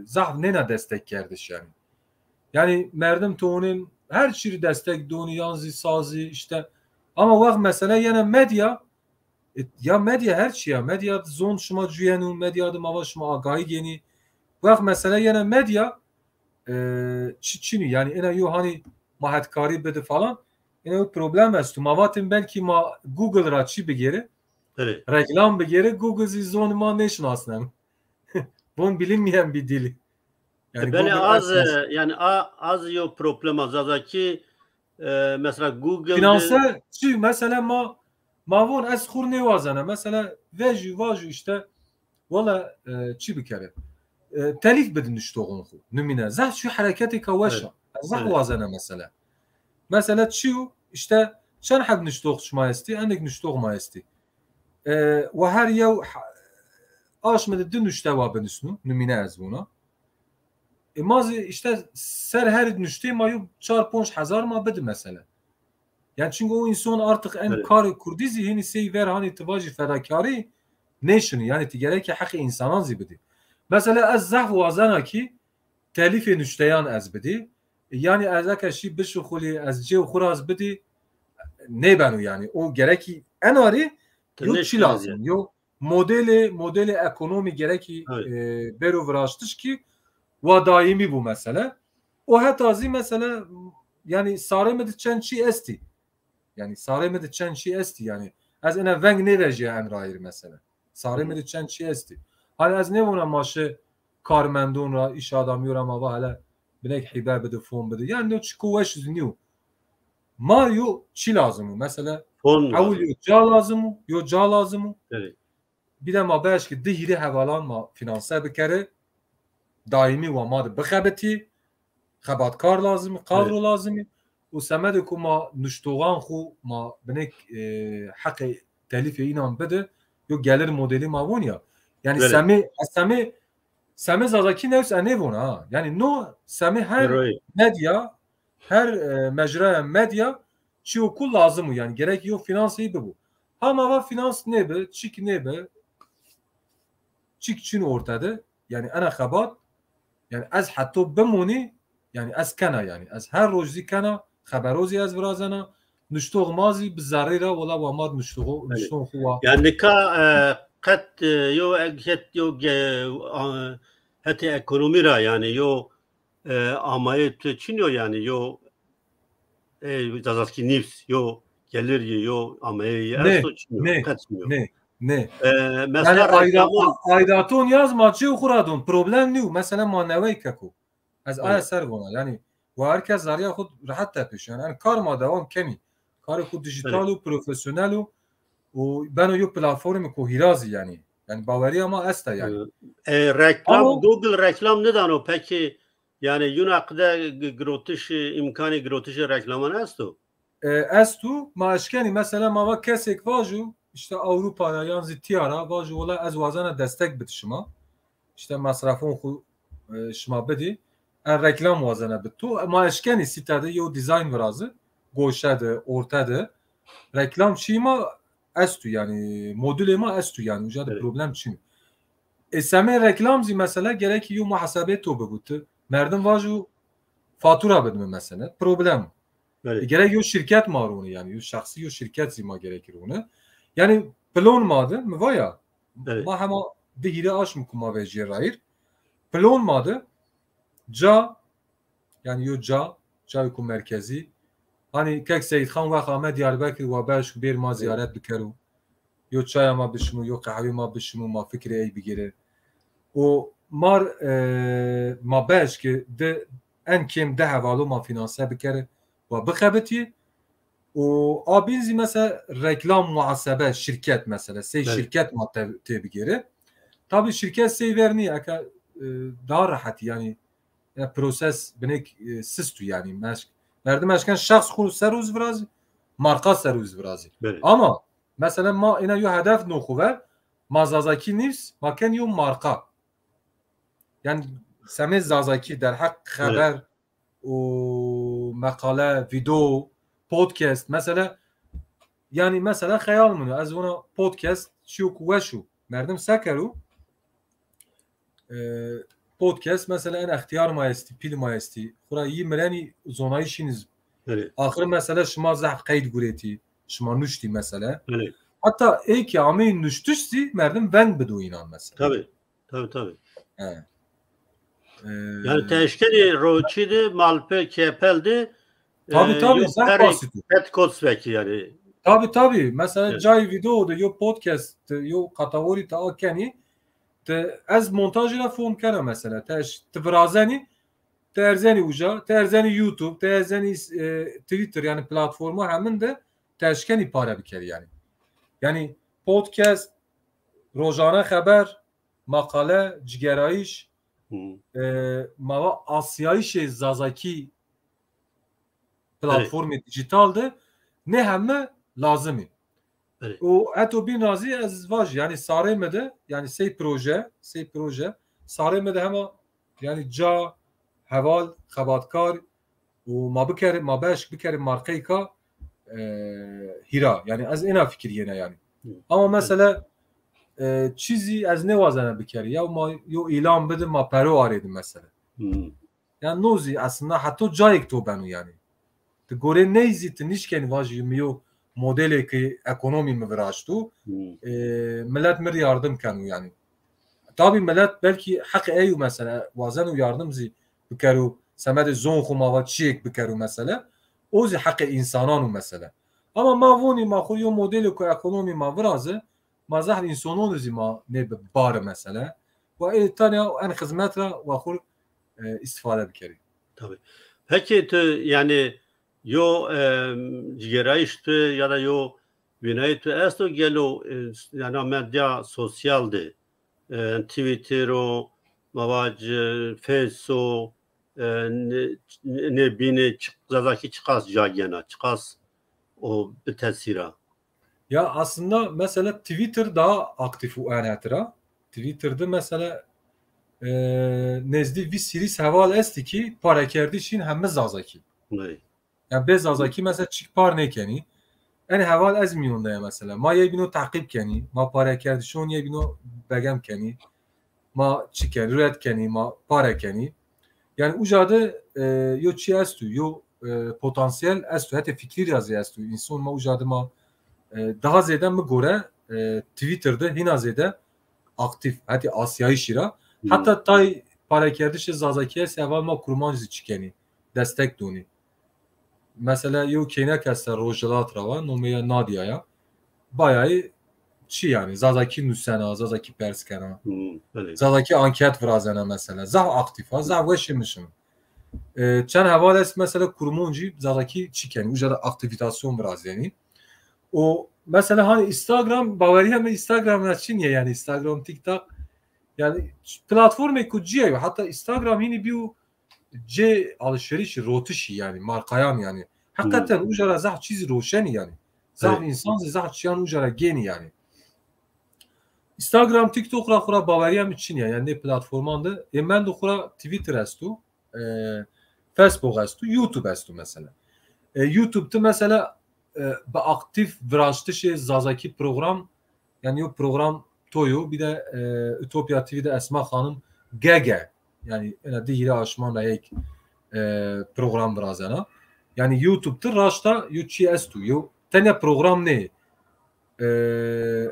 zah nena destek kerdiş yani merdim to'nin her şey destek doni yanzi sazı işte ama vakt mesela yani medya ya medya her şey ya medya zon şuma cüyenun medyada mava şuma agahi yeni vakt mesela yani medya çini yani ena yo hani mahatkari bedi falan ena problem est mavatin belki ma Google ra çi begere reklam begere Google zon ma neşnasnem bon bilinmeyen bir dil yani böyle az yo problem azaki mesela Google finansal çi mesela mavon az khur ne vazana mesela vaju işte valla çi bir kere telif bedin nüştoğun khu numine zah şu hareketi kavaşa zah vazana mesela çi işte şan hab nüştoğ şma esti endek nüştoğ ma esti ve her yev aşmede dün nüşteva benüsnu numine az buna mazi işte ser her nüşte mayu 4-5 hazar ma bedi mesela yani çünkü o insan artık en kar kurdi zihni sey ver hani tivacı fedakari nation yani tigereki hakkı insanan zibidi mesela az zah vazana ki telifi nüşteyan az bidi yani azaka şi bişkhuli az cev khuraz bidi ne banu yani o gereki en ari yo çi lazım yo modeli ekonomi gereki bero vrashtiş ki ve daimi bu mesele o hatazi mesela yani saremedi çençi esti yani saremedi çençi esti yani az ena veng ne veje en rair mesela saremedi çençi esti hani az ne ona maşı karmendon ra iş adamı ama hala بنك حباب بده فون بده يعني نو تشكو وش زنيو ماريو شي لازمه مثلا Fon اول lazım. يو جا لازمه يو جا لازمه Evet. bir de ma baş ki dihiri havalan ma finanse bikere daimi ve ma bixebeti xebatkar lazım kadro lazım و سمد کو ما نشتوغان خو ما بنک حق تلیف اینان بده یو gelir modeli ma von ya yani Evet. Sami Zazaki nefs anevon ha yani no Sami her Evet. medya her mecra medya çi okul lazım yani gerek yok finansı bu ama va finans ne be çik ne be çik çin ortada yani ana xabat yani az hatta bemuni yani az kana yani az her rozi kana xabarozi az brazana nuştoğ mazi bizarira wala vamad nuştoğ huwa Yani ka kat yo het yo hatta ekonomi ra yani yo amayet çiniyor yani yo zazaski nifs yo gelir yo amayet ne asto çiniyor ne kaçmıyor. ne ne yani Mesela reklamın aydatun yazma çi xuradun problem ne mesela manevey kako az aya evet. ser gona yani ve herkes zarya xud rahat tepiş yani karma devam kemi karı xud dijital u profesyonel u ben o platformu ko hirazi yani baveri ama asta yani Reklam ama Google reklam neden o peki yani yunakda grotiş imkanı grotiş reklamı nasıl? estu maaşkeni mesela mava kesek vaju işte Avrupa'ya yani tiyara vaju ola az vazana destek bitişma işte masrafın xu şma bedi reklam vazana bitu maaşkeni sitede yo design vrazı goşadı ortada reklam şima estu yani modülema estu yani ucadı Evet. problem çin Same reklam zî mesela gerek yu muhasebe to bigutu merdim vaju fatura bedme mesela problem Evet. gerek yu şirket marunu yani yu şahsi yu şirket zî ma gerekir onu yani plon madı mı vaya Evet. ma hema dihire aş mı kuma ve cerrahir plon madı ca yani yu ca yu merkezi hani kek Seyid Khan ve Ahmet Diyarbakır ve baş bir ma ziyaret bikeru yu çaya ma bişmu yu kahve ma bişmu ma fikri ey bigire o mar ma baş ki de en kim de havalı ma finanse bikere ve bixebeti o abinzi mesela reklam muhasebe şirket mesela sey Evet. şirket ma tebi geri tabi şirket sey verni aka daha rahat yani proses benek sistu yani merdim aşkan şahs kuru seruz biraz marka seruz biraz Evet. ama mesela ma ina yu hedef noxuver mazazaki nifs maken yu marka yani Sami Zazaki der hak haber o makale video podcast mesela yani mesela hayal mı az ona podcast şu kuvveşu merdim sakaru podcast mesela en ihtiyar mayesti pil mayesti kura iyi melani zonayı şiniz Evet. ahir mesela şuma zah kayıt gureti şuma nuşti mesela Evet. hatta ki amin nuştuşti merdim ben bedu inan mesela Tabii. Tabii tabii. he. Yani teşkili roçidi malpe kepeldi Tabii yok zah peri basit. pet kotsveki yani. Tabii. Mesela Evet. cay video da yo podcast yo kategori ta akeni te az montajla fon kara mesela teş tevrazani terzani uca terzani YouTube terzani Twitter yani platformu hemen de teşkeni para bikeri yani. Yani podcast rojana haber makale cigeraiş mava asyayiş zazaki Evet. platformu dijitalde ne hemme lazımı. Evet. O eto bir nazi az vaj yani saremede yani sey proje saremede ama yani ca heval xabatkar o ma bikere ma baş bikere markayı ka hira yani az ena fikir yine yani. Ama mesela çizi az ne vazana bikere ya ma yo ilan bede ma pero aredim mesela. Yani nozi aslında hatta cayık to benu yani. Te gore neyzi te nişken vaj yumiyo modeli ki ekonomi mi viraştu millet mir yardım kanu yani. Tabi millet belki hak eyu mesela vazenu yardım zi bikeru semede zon xuma ve çiğek bikeru mesela o zi hak insananu mesela. Ama ma voni ma xuyo modeli ki ekonomi ma virazı ma zahir insananu zi ma ne bar mesela ve tane en hizmetra ve xul istifade bikeri. Tabii. Peki tu yani yo gerayış tu ya da yo binayı tu esto gelo yani medya sosyaldi. Twitter o mavac Facebook ne bini zazaki çıkas jagena çıkas o tesira. Ya aslında mesela Twitter daha aktif u anatra. Twitter'da mesela nezdi bir siri seval esti ki para kerdişin hemme zazaki. Ne? Yani bez zazaki mesela çık par ne keni. En heval ez miyonda mesela. Ma ye bino takip keni. Ma para kerdişon ye bino begem keni. Ma çıken rüet keni. Ma para keni. Yani ucadı yo çi estu yo potansiyel estu hete fikir yazı estu. İnsan ma ucadı ma daha zeden mi gore Twitter'da hina zede aktif hadi Asya'yı şira hatta tay para kerdişe zazakiye seval ma kurmancı çıkeni destek doni. Mesela yo kene kesse rojalat rava nomeya Nadia'ya bayağı çi yani zazaki nusena zazaki perskena zazaki anket vrazena mesela zah aktif ha zah veşmişim. Çen havales mesela kurmancı zazaki çıkeni ucada aktivitasyon biraz yani. O mesela hani Instagram Bavaria mı Instagram'ın için ya yani Instagram TikTok yani platform kuciye hatta Instagram yine bir C alışveriş rotuşi yani markayan yani hakikaten ucara zah çiz roşeni yani zah insan zah çiyan ucara geni yani Instagram TikTok ra kura Bavaria için ya yani ne platformandı ben de kura Twitter estu Facebook estu YouTube estu mesela YouTube'da mesela aktif viraçtı şey zazaki program yani o program toyu bir de Ütopya TV'de Esma Hanım Gege yani değil aşmanla ek program birazana yani YouTube'da raşta yuçi estu yo tane program ne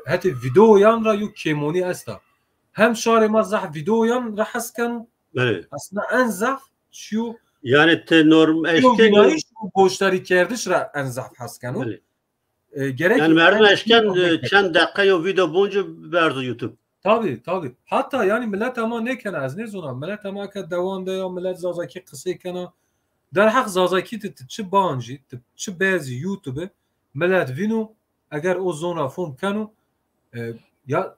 hadi video yan ra yo kemoni esta hem şare mazah video yan rahasken aslında en zaf şu yani te norm eşken boşları kerdiş ra en zaf haskanu gerek yani merdim eşken çend dakika yo video boncu verdi YouTube. Tabii. Hatta yani millet ama ne kena az ne zona millet ama ka devam da ya millet zazaki kısa kena der hak zazaki çi bancı çi bazı YouTube millet vino eğer o zona fon kanu ya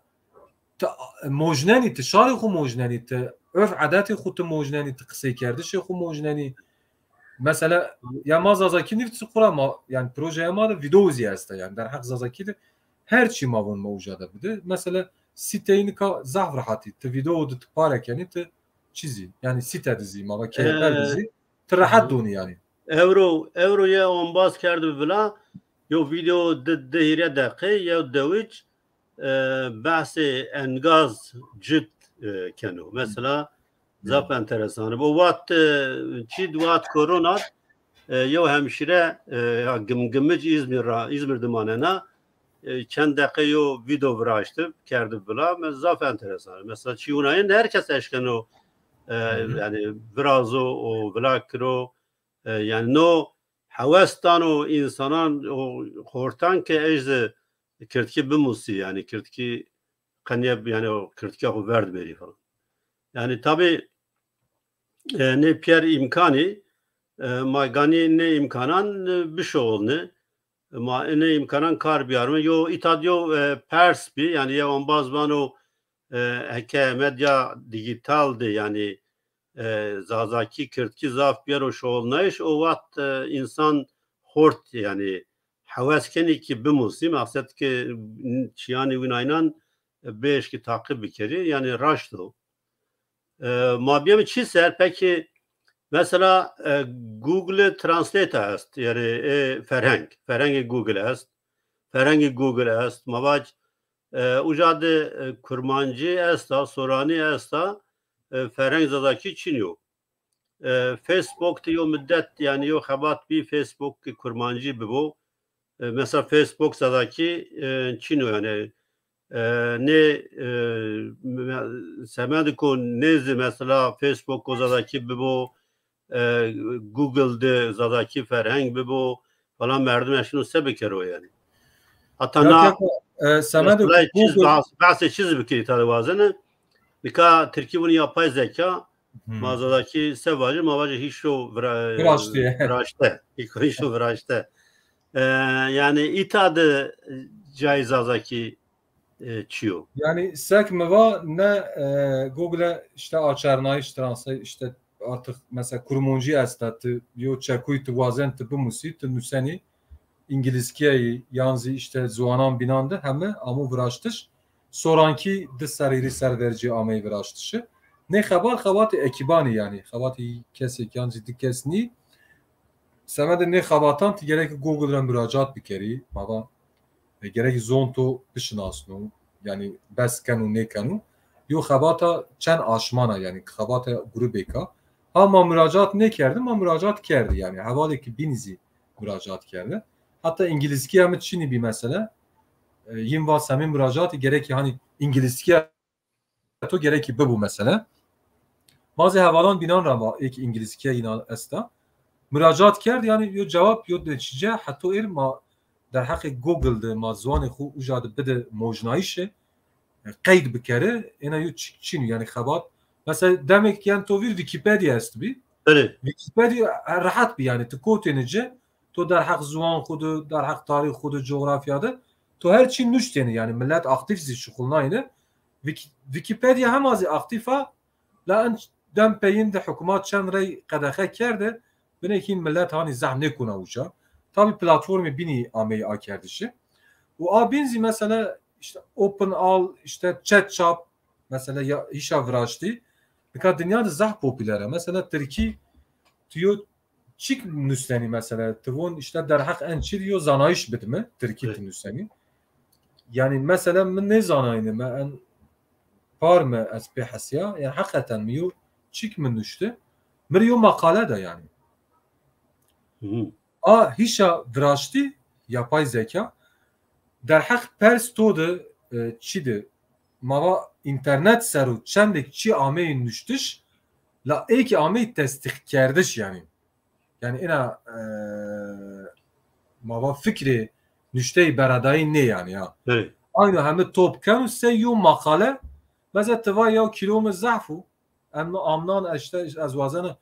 mojnani tşari xu mojnani te öf adati xu te mojnani te kısa kerdiş xu mojnani mesela ya mazazaki nifti kurama yani projeye ma da video ziyasta yani der hak zazaki de her çi mavun mevcuda bide mesela siteyini ka zah rahati te video da parek yani te çizi yani site dizi ma keyfer dizi te rahat doni yani euroya on bas kerdi bila yo video de dehire dakika ya deviç bahsi engaz cid kenu mesela zap enteresan bu vat çid vat korona yo hemşire gımgımıc İzmir dimanena çend dakika yo video vraştı kerdi bila zap enteresan mesela çiunayın herkes eşken o yani biraz o vlakro yani no havastan o insanan o hortan ki ejde kirtki bimusi yani kirtki kanyab yani o kirtki o verdi beri falan yani tabi ne Pierre imkani magani ne imkanan bir şey oldu ma ne imkanan kar bir mı yo itadio pers bir yani ya on bazman o heke medya dijitaldi yani zazaki kirtki zaf bir o şey olnayış o vat insan hort yani havasken ki bimusi maksat ki yani winaynan beş ki takip bikeri yani raşto mabiyem çi ser peki mesela Google Translate است yani فرهنگ Google است فرهنگ Google است mavac ucade kurmancı esta sorani esta فرهنگ zadaki çiniyor Facebook diyor müddet yani yo habat bir Facebook kurmancı bu mesela Facebook zadaki çiniyor yani ne semediko nezi mesela Facebook zadaki bu Google'de zadaki ferheng bu falan merdim eşin sebe kero yani hatta na bahse çiz bir kere tadı vazene bika Türkiye bunu yapay zeka Mağazadaki sevacı mavacı hiç o vraşte. Hiç o vraşte. Yani itadı caizazaki çiyor. Yani sek meva ne Google işte açarnayış transa işte artık mesela kurmonji estatı yo çekuy tuvazen tıbı musi tünüseni İngilizceyi yanzi işte zuanan binandı hemi amu vraştış soranki de seriri serverici amey vraştışı ne xabat ekibani yani xabat kesik yanzi dikesni semede ne xabatan gerek Google'dan müracaat bikeri baba gerek zonto pişnasnu yani bes kanu ne kanu yo xabata çen aşmana yani xabata grubeka ama müracaat ne kerdi ama müracaat kerdi yani havadaki binizi müracaat kerdi hatta İngilizce hem Çin'i bir mesele yim vasami müracaatı gerek hani İngilizce to gerek ki bu mesele bazı havalan binan rama ek İngilizce yine esta müracaat kerdi yani yo cevap yo netice hatta irma در حق گوگل ده مازوان خو اجاد بده موجنایشه قید بکره اینا یو چین yani خبات mesela demek yani to bir Wikipedia است bi Evet. Wikipedia rahat bir yani to kotenice to der hak zuan xudu der hak tarih xudu coğrafyada to her çin nüşteni yani millet aktif şukulna yine Wikipedia hem az aktifa la en dem peyin de hükümet çen rey qadaxa kerde benekin millet hani zahne kuna uça tabi platformu bini ameyi akerdişi. O abinzi mesela işte OpenAI işte ChatChat mesela ya işe vraştı. Birkaç dünyada zah popüler. Mesela Türkiye diyor çik nüsleni mesela tuvun işte derhak ençiliyor zanayiş bitme Türkiye nüsleni. Yani mesela ne zanayını men par mı asbihasya yani hakikaten miyo çik mi nüştü. Miriyo makale de yani. Hişa vraştı yapay zeka derhak pers todu çidi mava internet seru çendek çi ameyin nüştüş la eki ameyi tesdik kerdiş yani ina mava fikri nüşteyi beradayı ne yani ya evet. Aynı hem top kanu seyu makale mesela tıva ya kilome zafu ama amnan işte azvazana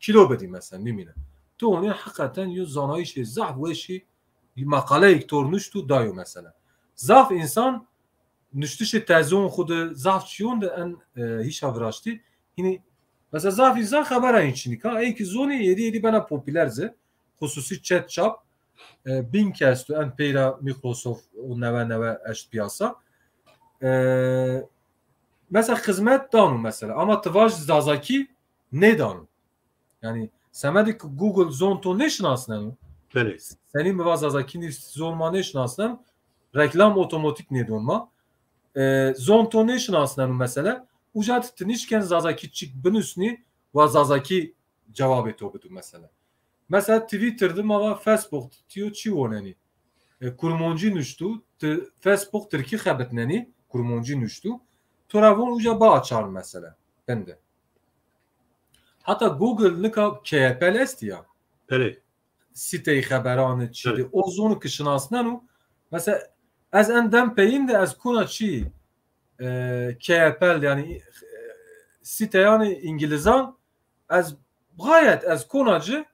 kilo bedi mesela nimine تو onu hakikaten yo zanayişi zaf ve şey makale ektor nüştü dayo mesela zaf insan nüştüşe tezon xudu zaf çiyon da en hiç avraştı yine mesela zaf insan haber için ka ey ki zoni yedi bana popülerze hususi ChatChat bin kestu en peyra Microsoft o neve eşt piyasa mesela hizmet danu mesela ama tıvaj zazaki ne danu yani semedik Google zonto ne şinasnen Evet. senin mi vazazaki zonma ne şinasnen reklam otomatik ne donma zonto ne şinasnen mesela ucat tinişken zazaki çık binüsni vazazaki cevap etobudu mesela Twitter'da ama Facebook diyor çi oneni kurmonji nüştü Facebook Türkiye xebetneni kurmonji nüştü toravon uca ba açar mesela bende hatta Google nika KPL est ya Evet. siteyi xeberanı çidi o zonu kışınasnenu mesela az endem peyin de az kuna çi KPL yani site yani İngilizan az gayet az konacı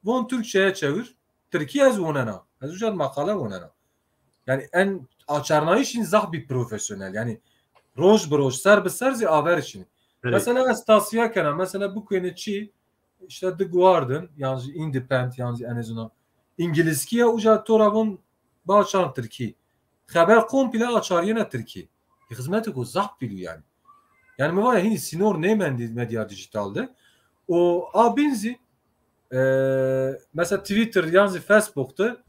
von Türkçe'ye çevir Türkiye az onena az ucad makale onena yani en açarnayışın zah bir profesyonel yani roj broj ser be serzi aver için mesela az tavsiye kana mesela bu konu çi işte The Guardian yani Independent yani en azından İngilizce ucad toravon bağışan Türkiye haber komple açar yine Türkiye hizmeti ko zah biliyor yani mi var ya hindi sinor ne mendi medya dijitalde o abinzi mesela Twitter yani Facebook'ta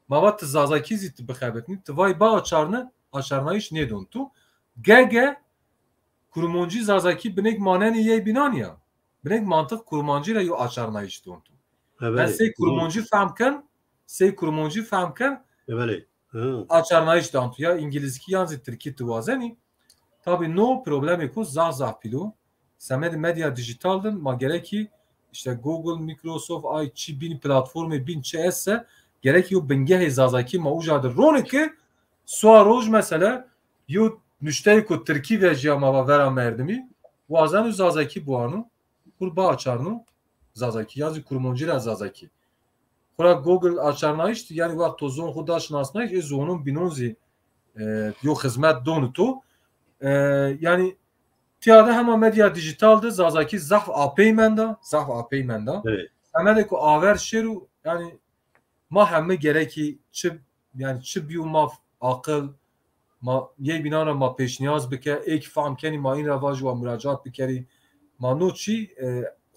mavat zazaki zit bixabetni tvay ba açarna iş ne dontu gege kurmonji zazaki binek maneni ye binan ya binek mantık kurmonji ra yo açarna iş dontu ben sey kurmonji famken Evet. açarna iş dontu ya İngilizce yani Türkiye tuvazeni tabi no problemi ko zazah pilo semed medya dijitalden ma gereki işte Google, Microsoft, ay bin platformu bin esse gerek yo bingeh zazaki ma ujadır roniki suaroj mesela yo müşteri ko Türkiye ve jama vera merdimi وازن زازکی بوانو kur bağçarnu zazaki yazı kurmancıyla zazaki. Kura Google açarnayıştı yani vakt tozun hudaş nasnayış zonun binonzi yo hizmet donu to yani tiyada hema medya dijitaldı zazaki zaf apeymenda Evet. hemen ko aver şeru yani ma hemme gereki çi yani çi biyo ma akıl ma ye binara ma peşniyaz bike ek fam keni ma in ravaj ve müracaat bikeri ma noçi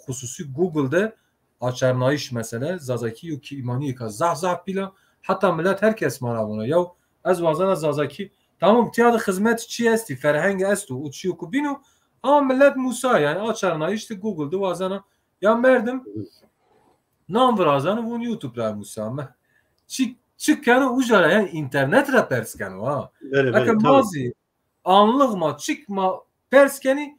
hususi Google'da açarnayış mesela zazaki yok ki imani ka zah bila hatta millet herkes mara buna ya az vazana zazaki tamam tiyada hizmet çi esti ferheng estu uçiyo kubino ama millet Musa yani açarnayıştı Google'da vazana ya merdim nam vrazanı vun YouTube'da Musa çık yani ujara yani internet rapersken ha lakin mazi anlık ma çıkma perskeni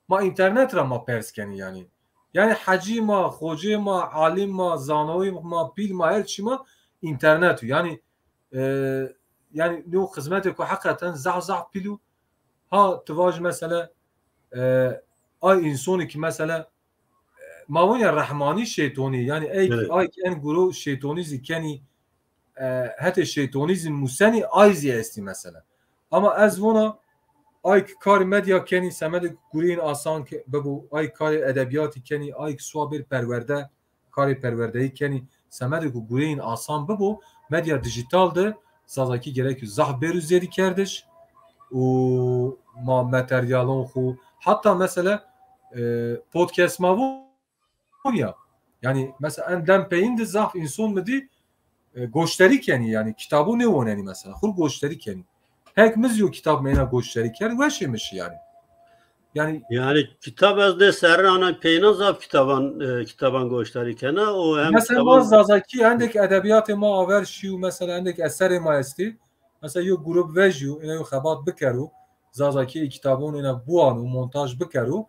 ma internet ra ma perskeni yani hacı ma hoca ma alim ma zanoy ma pil ma her şey ma internet yani yani ne hizmeti ko hakikaten zah pilu ha tıvaj mesela ay insani ki mesela mavanya rahmani şeytani yani ay en guru şeytani zikeni hatta şeytanizm musani ayzi esti mesela ama az vona ay kar medya keni semede gurin asan ke bu ay kar edebiyat keni ay suabir perverde kar perverdeyi keni semede gurin asan bu medya dijitalde sazaki gerek zah berüzeri kardeş o ma materyalon xu hatta mesela podcast ma ya yani mesela endem peyin de zah insan mı di goşteri keni yani kitabı ne oneni mesela hur goşteri keni hekimiz yok kitap meyna goşteri keni ve şeymiş yani kitap az de serrana peyna zaf kitaban goşteri keni o hem mesela bazı zazaki endek edebiyat ma aver şiu mesela endek eser ma esti mesela yok grup veju ina yok habat bikeru zazaki kitabın ina bu anu montaj bikeru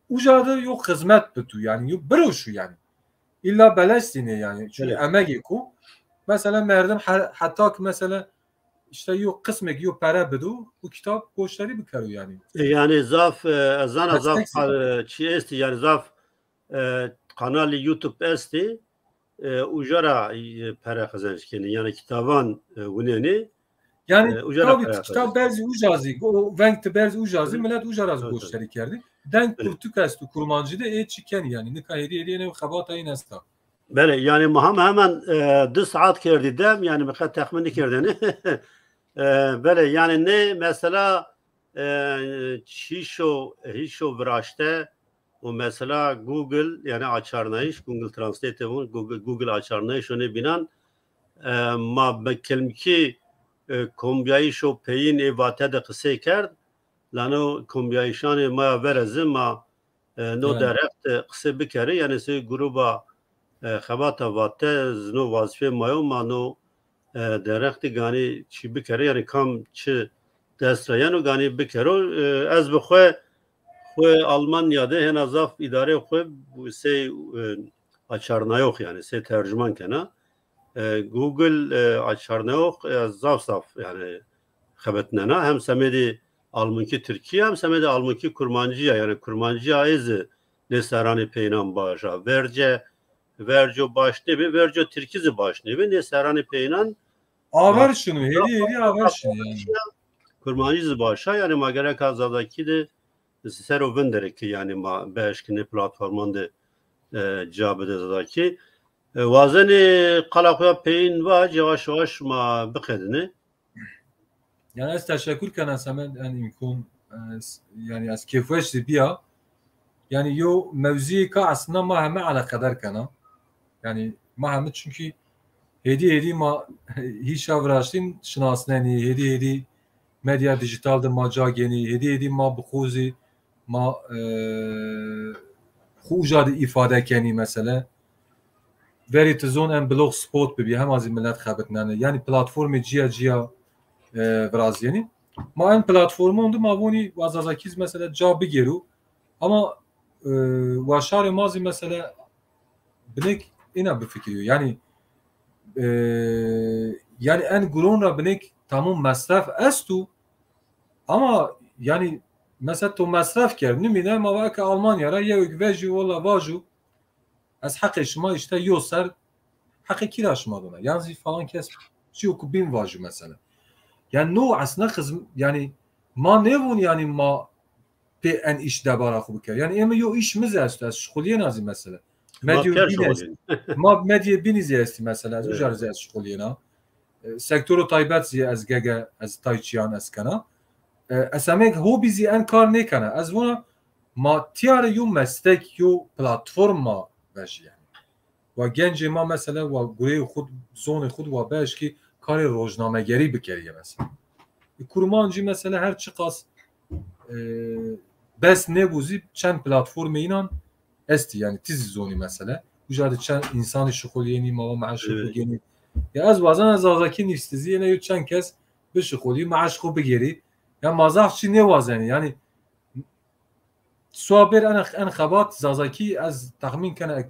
ucadı yok hizmet bitu yani yok bir şu yani illa belestine yani çünkü emek ku mesela merdim hatta ki mesela işte yok kısmek yok para bedu bu kitap goşları bikeru yani zaf zana zaf çi esti yani zaf kanalı YouTube esti ujara para kazançkeni yani kitaban uneni yani tabii kitap berzi ujazi o venkte berzi ujazi millet ujaraz goşları kerdi denk kurtuk estu kurmancıda çiken yani ne kayri ne xabata in esta Bele yani maham hemen 2 saat kerdi dem yani birkaç tahmini kerdini bele yani ne mesela hişo vraşte o mesela Google yani açarnayış Google Translate Google açarnayış onu binan ma bekelmki kombiyayışo peyin evate de kısa kerd lano kombiyayışanı ma verezim ma no direkt kısa bikeri yani se gruba خباتا واته زنو وظیفه مایو مانو درختی گانی چی بکره یعنی کام چه دست رایانو گانی بکره از بخواه Almanya'da hen azaf idare koy bu şey açarnayok yani şey tercüman kena Google açarnayok zaf yani xebetnena hem semedi almanki Türkiye hem semedi almanki kurmancıya yani kurmancıya izi nesarani peynam başa verco başne bir verco Türkizi başne bir nesarani peynan aver şunu hedi aver şunu yani kurmancısı başa yani magara kazadaki de sero venderek yani ma beşkine platformanda cabede zadaki vazeni qalaqya peyn va yavaş ma bıqedini yani az teşekkür kana semen en imkan yani az keyfeş biya yani yo mevzi ka aslında ma hem alakadar kana yani ma hem çünkü hedi ma hiç avraştin şinasneni hedi medya dijitalde maca geni hedi ma bxuzi ma خوجا ifade keni mesela veritizon en blog spot bi hem az millet xabetnane yani platformu ciya vraziyeni ma en platformu ondu ma voni vazazakiz mesela cabi geru ama vaşar mazi mesela binek ina bir fikriyor yani en gurunra binek tamam masraf estu ama yani مثلا تو مصرف کرد نمیده ما وقت آلمانیا را یک وجی ولا واجو از حق شما işte یو سر حق کی را شما دونه یعنی falan کس چیو کو بین واجو مثلا yani نو اصلا خدمت yani ما نبون yani ما به ان iş دبارا خوب کرد yani اما یو işimiz است از شغلیه نازی مثلا ما مدیه بینیزی هستی مثلا از اجاره از شغلیه نه سکتور تایبت زی از گگه از تایچیان از کنه اسمک هو بیزی ان کار نکنه از ونا ما تیار یو مستک یو پلتفرم ما بشه yani و گنج ما مثلا و گروه خود زون خود و باش کی کار روزنامه‌گری بکریه مثلا کرمانجی مثلا هر چی قاس بس نبوزی چند پلتفرم اینان استی yani tiz zoni mesela ujarı çan insan şukuliyeni ma maaş şukuliyeni ya az bazen az azaki nistizi yine yuçan kez bir şukuli maaş ko begeri ya mazah çi ne vazeni yani sohaber en khabat zazaki az tahmin kana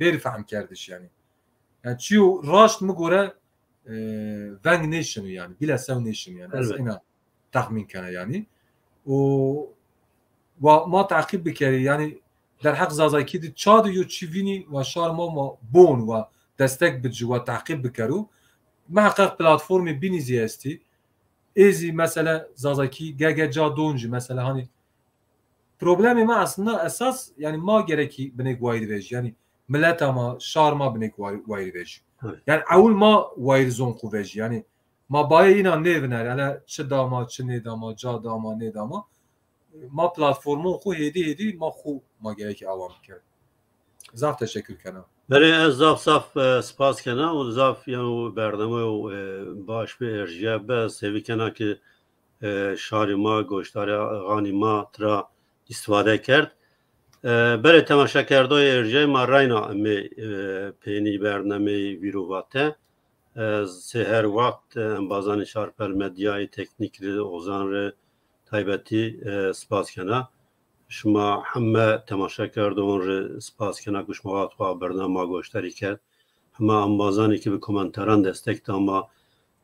berfam kardeş yani çiu raşt mı göre Wang Nation yani bila Sev Nation yani az ina tahmin kana yani o و ما تعقیب بکری یعنی در حق زازاکی دی چاد یو چیوینی و شار ما بون و دستک بجو و تعقیب بکرو محقق پلتفرم بینیزی هستی ایزی مثلا زازاکی گگه جا دونجی مثلا hani problemi ما aslında esas yani ma gereki binek vayri vej yani millet ama şar ma binek vayri vej yani avul ma vayri zon ku vej yani ma baye inan ne evner hele çı dama çı ne dama ca dama ne dama ما پلتفرمو خو هدی ما خو ما gerek avam کرد زاف teşekkür کنم بله از زاف سپاس کنم و زاف یعنی برنامه و باش به ارجیه به سوی کنم که شاری ما گوشتار غانی ما ترا استفاده کرد بله تماشا کرده ارجیه ما راینا می پینی برنامه ویروواته سهر وقت بازان شارپل مدیای تکنیک اوزان تایبتی سپاس کنه شما همه تماشا کردون رو سپاس کنه که شما خواهد برنامه گوشتری کرد همه انبازانی که به کامنتران دستک تا ما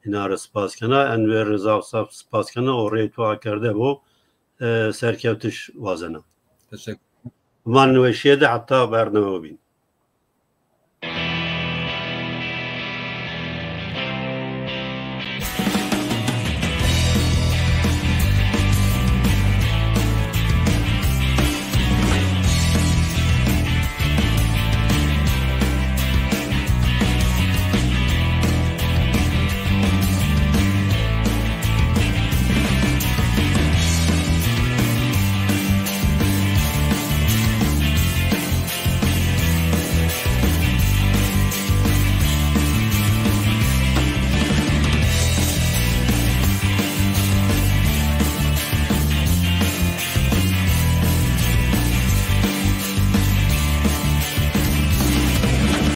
اینا رو سپاس کنه انویر رضا صاحب سپاس کنه و ریتوا کرده و سرکوتش وازنه تشکر من نوشیده حتی برنامه بین